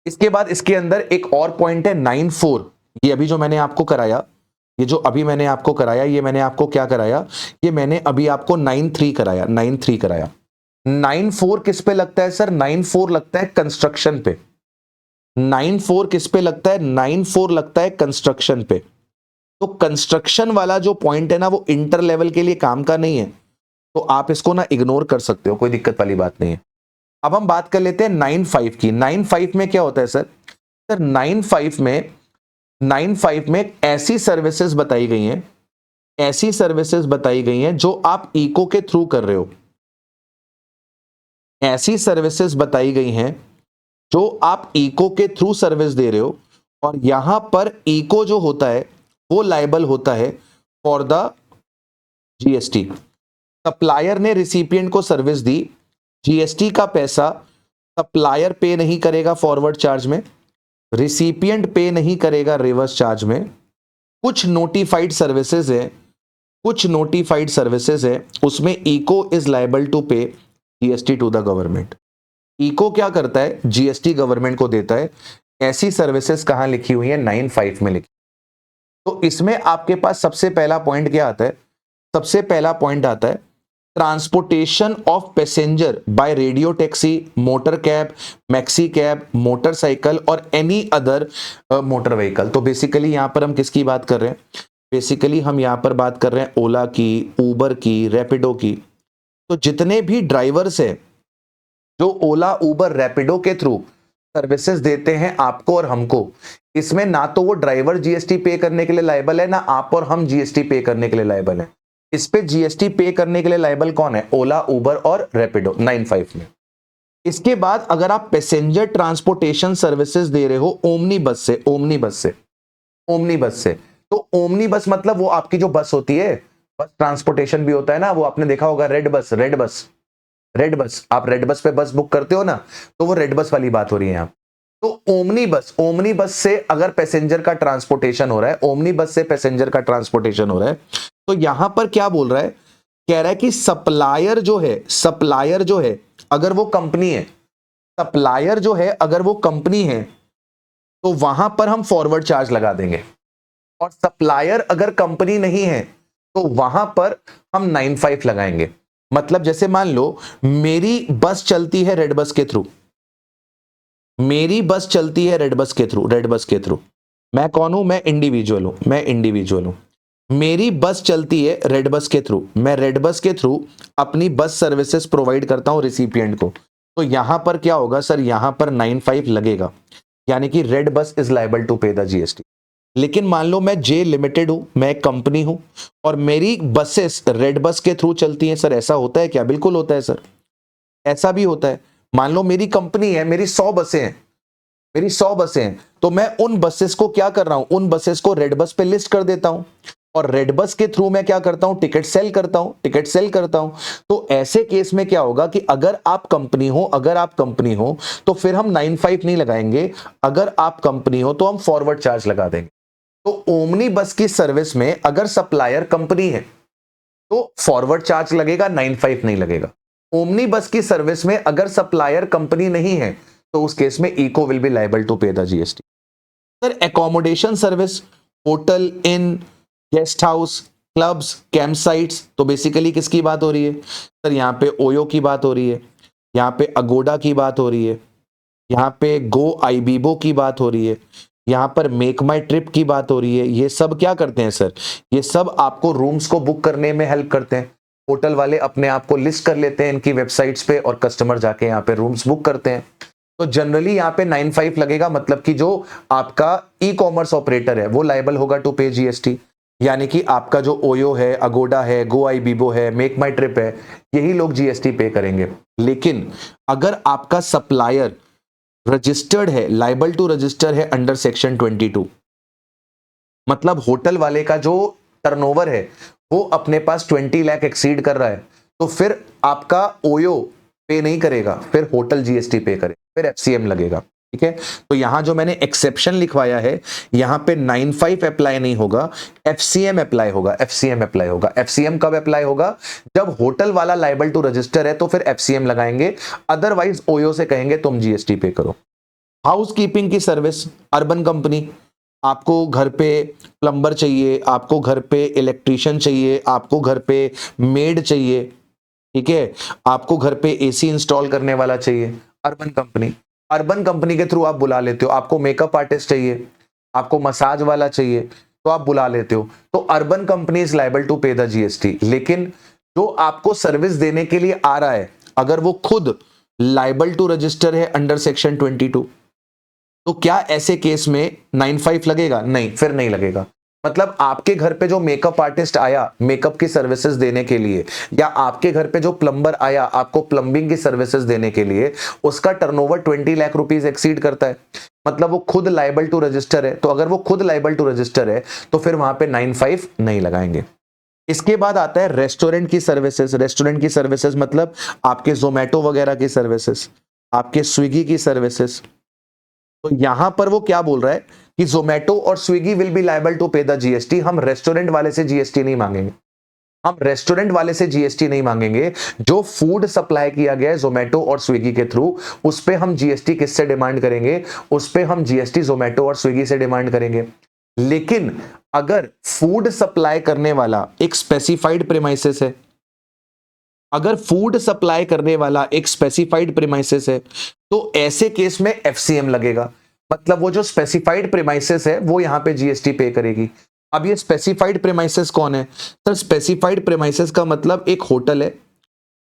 इसके बाद इसके अंदर एक और पॉइंट है 9(4), ये अभी जो मैंने आपको कराया ये जो अभी मैंने आपको कराया, ये मैंने आपको क्या कराया, ये मैंने अभी आपको 9(3) कराया, 9(3) कराया। 9(4) किस पे लगता है सर? 9(4) लगता है कंस्ट्रक्शन पे। 9(4) किस पे लगता है? 9(4) लगता है कंस्ट्रक्शन पे। तो कंस्ट्रक्शन वाला जो पॉइंट है ना, वो इंटर लेवल के लिए काम का नहीं है, तो आप इसको ना इग्नोर कर सकते हो, कोई दिक्कत वाली बात नहीं है। अब हम बात कर लेते हैं 9(5) की। 9(5) में क्या होता है सर? सर 9(5) में ऐसी सर्विसेज बताई गई हैं, ऐसी सर्विसेज बताई गई हैं जो आप इको के थ्रू कर रहे हो। ऐसी सर्विसेज बताई गई हैं जो आप इको के थ्रू सर्विस दे रहे हो, और यहां पर इको जो होता है वो लायबल होता है फॉर द जीएसटी। सप्लायर ने रिसिपिएंट को सर्विस दी, जीएसटी का पैसा सप्लायर पे नहीं करेगा फॉरवर्ड चार्ज में, रिसिपिएंट पे नहीं करेगा रिवर्स चार्ज में। कुछ नोटिफाइड सर्विसेज है, कुछ नोटिफाइड सर्विसेज है, उसमें ECO is liable to pay GST to the government. ECO क्या करता है? जीएसटी गवर्नमेंट को देता है। ऐसी सर्विसेज कहां लिखी हुई है? 9(5) में लिखी। तो इसमें आपके पास सबसे पहला पॉइंट क्या आता है? सबसे पहला पॉइंट आता है transportation of passenger by radio taxi, motor cab, maxi cab, motorcycle और एनी अदर मोटर व्हीकल। तो बेसिकली यहां पर हम किसकी बात कर रहे हैं? बेसिकली हम यहां पर बात कर रहे हैं ओला की, उबर की, रैपिडो की। तो जितने भी ड्राइवर्स हैं जो ओला, उबर, रैपिडो के थ्रू सर्विसेज देते हैं आपको और हमको, इसमें ना तो वो ड्राइवर जीएसटी पे करने के लिए लायबल है, ना आप और हम जीएसटी पे करने के लिए लायबल है। इस पे जीएसटी पे करने के लिए लायबल कौन है? ओला, उबर और रैपिडो 9(5) में। इसके बाद अगर आप पैसेंजर ट्रांसपोर्टेशन सर्विसेज दे रहे हो ओमनी बस से, ओमनी बस से, ओमनी बस से, तो ओमनी बस मतलब वो आपकी जो बस होती है, बस ट्रांसपोर्टेशन भी होता है ना, वो आपने देखा होगा, red bus, red bus, red bus. आप रेड बस पे बस बुक करते हो ना, तो वो रेड बस वाली बात हो रही है यहाँ। तो ओमनी बस, ओमनी बस से अगर पैसेंजर का ट्रांसपोर्टेशन हो रहा है, ओमनी बस से पैसेंजर का ट्रांसपोर्टेशन हो रहा है, तो यहां पर क्या बोल रहा है? कह रहा है कि सप्लायर जो है, सप्लायर जो है अगर वो कंपनी है, सप्लायर जो है अगर वो कंपनी है, तो वहां पर हम फॉरवर्ड चार्ज लगा देंगे। और सप्लायर अगर कंपनी नहीं है तो वहां पर हम 9(5) लगाएंगे। मतलब जैसे मान लो मेरी बस चलती है रेड बस के थ्रू, मेरी बस चलती है रेड बस के थ्रू, रेड बस के थ्रू। मैं कौन हूं? मैं इंडिविजुअल हूं, मैं इंडिविजुअल हूं। मेरी बस चलती है रेड बस के थ्रू, मैं रेड बस के थ्रू अपनी बस सर्विसेज प्रोवाइड करता हूं रिसिपिएंट को। तो यहां पर क्या होगा सर? यहां पर 9(5) लगेगा, यानी कि redBus is liable to pay the GST. लेकिन मान लो मैं जे लिमिटेड हूं, मैं एक कंपनी हूं और मेरी बसेस रेड बस के थ्रू चलती हैं। सर ऐसा होता है क्या? बिल्कुल होता है सर, ऐसा भी होता है। मान लो मेरी कंपनी है, मेरी 100 बसें हैं, मेरी 100 बसें हैं, तो मैं उन बसेस को क्या कर रहा हूं? उन बसेस को रेड बस पे लिस्ट कर देता हूं, और रेड बस के थ्रू मैं क्या करता हूं? टिकट सेल करता हूं, टिकट सेल करता हूं। तो ऐसे केस में क्या होगा कि अगर आप कंपनी हो, अगर आप कंपनी हो तो फिर हम 9(5) नहीं लगाएंगे, अगर आप कंपनी हो तो हम फॉरवर्ड चार्ज लगा देंगे। तो ओमनी बस की सर्विस में अगर सप्लायर कंपनी है तो फॉरवर्ड चार्ज लगेगा, 9(5) नहीं लगेगा। ओमनी बस की सर्विस में अगर सप्लायर कंपनी नहीं है तो उस केस में ECO will be liable to pay the GST. Sir accommodation service, hotel, inn, guest house, clubs, camp sites, तो बेसिकली किसकी बात हो रही है? सर यहाँ पे ओयो की बात हो रही है, यहाँ पे अगोडा की बात हो रही है, यहाँ पे गो आईबीबो की बात हो रही है, यहाँ पर मेक माई ट्रिप की बात हो रही है। ये सब क्या करते हैं सर? ये सब आपको रूम्स को बुक करने में हेल्प करते हैं। होटल वाले अपने आप को लिस्ट कर लेते हैं इनकी वेबसाइट्स पे और कस्टमर जाके यहाँ पे रूम्स बुक करते हैं। तो जनरली यहाँ पे 9(5) लगेगा, मतलब कि जो आपका ई कॉमर्स ऑपरेटर है वो लायबल होगा टू पे जीएसटी। यानी कि आपका जो ओयो है, अगोडा है, गो आईबीबो है, मेक माई ट्रिप है, यही लोग जीएसटी पे करेंगे। लेकिन अगर आपका सप्लायर रजिस्टर्ड है, लायबल टू रजिस्टर है अंडर सेक्शन 22, मतलब होटल वाले का जो टर्नओवर है वो अपने पास 20 लाख एक्सीड कर रहा है, तो फिर आपका ओयो पे नहीं करेगा, फिर होटल जीएसटी पे करेगा, फिर एफसीएम लगेगा। ठीक है, तो यहां जो मैंने एक्सेप्शन लिखवाया है, यहां पे 9(5) अप्लाई नहीं होगा, एफसीएम अप्लाई होगा, एफसीएम अप्लाई होगा। एफसीएम कब अप्लाई होगा? जब होटल वाला लायबल टू रजिस्टर है तो फिर एफसीएम लगाएंगे, अदरवाइज ओयो से कहेंगे तुम जीएसटी पे करो। हाउस कीपिंग की सर्विस, अर्बन कंपनी, आपको घर पे प्लम्बर चाहिए, आपको घर पे इलेक्ट्रिशियन चाहिए, आपको घर पे मेड चाहिए, ठीक है, आपको घर पे एसी इंस्टॉल करने वाला चाहिए, अर्बन कंपनी के थ्रू आप बुला लेते हो। आपको मेकअप आर्टिस्ट चाहिए, आपको मसाज वाला चाहिए, तो आप बुला लेते हो। तो Urban Company is liable to pay the GST. लेकिन जो आपको सर्विस देने के लिए आ रहा है, अगर वो खुद लायबल टू रजिस्टर है अंडर सेक्शन 22, तो क्या ऐसे केस में 95 लगेगा? नहीं, फिर नहीं लगेगा। मतलब आपके घर पे जो मेकअप आर्टिस्ट आया मेकअप की सर्विसेज देने के लिए, या आपके घर पे जो प्लम्बर आया आपको प्लम्बिंग की सर्विसेज देने के लिए, उसका टर्नओवर 20 लाख रुपीस एक्सीड करता है, मतलब वो खुद लायबल टू रजिस्टर है। तो अगर वो खुद लायबल टू रजिस्टर है तो फिर वहां पे 95 नहीं लगाएंगे। इसके बाद आता है रेस्टोरेंट की सर्विसेज। रेस्टोरेंट की सर्विसेज मतलब आपके जोमेटो वगैरह की सर्विसेज, आपके स्विगी की सर्विसेज। तो यहां पर वो क्या बोल रहा है कि जोमेटो और Swiggy will be liable to pay the GST. हम रेस्टोरेंट वाले से जीएसटी नहीं मांगेंगे, हम रेस्टोरेंट वाले से जीएसटी नहीं मांगेंगे। जो फूड सप्लाई किया गया है जोमेटो और स्विगी के थ्रू, उस पे हम जीएसटी किससे डिमांड करेंगे? उस पे हम जीएसटी जोमेटो और स्विगी से डिमांड करेंगे। लेकिन अगर फूड सप्लाई करने वाला एक स्पेसिफाइड प्रीमाइसेस है, अगर फूड सप्लाई करने वाला एक स्पेसिफाइड प्रीमाइसेस है, तो ऐसे केस में एफसीएम लगेगा। मतलब वो जो स्पेसिफाइड प्रीमाइसेस है वो यहां पे जीएसटी पे करेगी। अब ये स्पेसिफाइड प्रीमाइसेस कौन है सर? स्पेसिफाइड प्रीमाइसेस का मतलब एक होटल है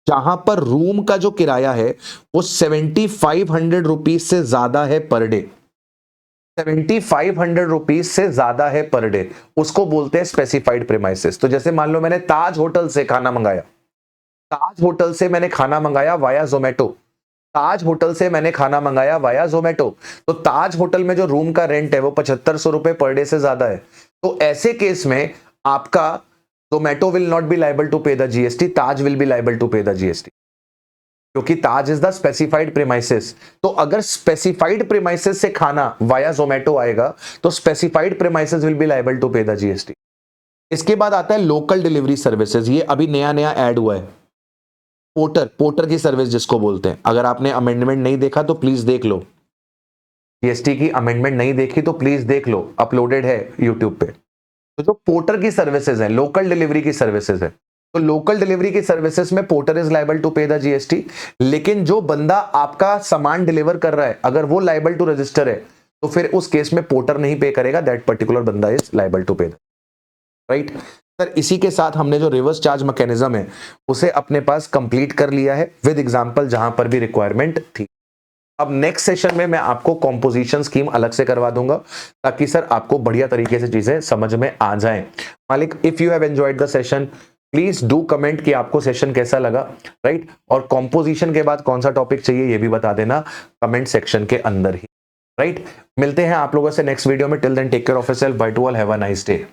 जहां पर रूम का जो किराया है वो 7500 रुपीज से ज्यादा है पर डे। 7500 रुपीज से ज्यादा है पर डे, उसको बोलते हैं स्पेसिफाइड प्रीमाइसेस। तो जैसे मान लो मैंने ताज होटल से खाना मंगाया, ताज होटल से मैंने खाना मंगाया वाया जोमेटो, ताज होटल से मैंने खाना मंगाया वाया जोमेटो, तो ताज होटल में जो रूम का रेंट है वो 7500 रुपए पर डे से ज्यादा है। तो ऐसे केस में आपका Zomato will not be liable to pay the GST, Taj will be liable to pay the GST, क्योंकि Taj is the specified premises. तो अगर स्पेसिफाइड प्रीमाइसेस से खाना वाया जोमेटो आएगा तो specified premises will be liable to pay the GST. इसके बाद आता है लोकल डिलीवरी सर्विसेज। ये अभी नया नया ऐड हुआ है, पोर्टर की सर्विस जिसको बोलते हैं। अगर आपने अमेंडमेंट नहीं देखा तो प्लीज देख लो, जीएसटी की अमेंडमेंट नहीं देखी तो प्लीज देख लो, अपलोडेड है यूट्यूब पे। तो जो पोर्टर की सर्विसेज है, लोकल डिलीवरी की सर्विसेज है, तो लोकल डिलीवरी की सर्विसेज में porter is liable to pay the GST. लेकिन जो बंदा आपका सामान डिलीवर कर रहा है अगर वो लायबल टू रजिस्टर है तो फिर उस केस में पोर्टर नहीं पे करेगा, दैट पर्टिकुलर बंदा इज लायबल टू पे, राइट। सर इसी के साथ हमने जो रिवर्स चार्ज मैकेनिज्म है उसे अपने पास कंप्लीट कर लिया है विद एग्जांपल जहां पर भी रिक्वायरमेंट थी। अब नेक्स्ट सेशन में मैं आपको कॉम्पोजिशन स्कीम अलग से करवा दूंगा ताकि सर आपको बढ़िया तरीके से चीजें समझ में आ जाएं। मालिक, if you have enjoyed the session please do comment कि आपको सेशन कैसा लगा, राइट। और कॉम्पोजिशन के बाद कौन सा टॉपिक चाहिए ये भी बता देना कमेंट सेक्शन के अंदर ही, राइट। मिलते हैं आप लोगों से नेक्स्ट वीडियो में। Till then take care of yourself, bye to all, have a nice day.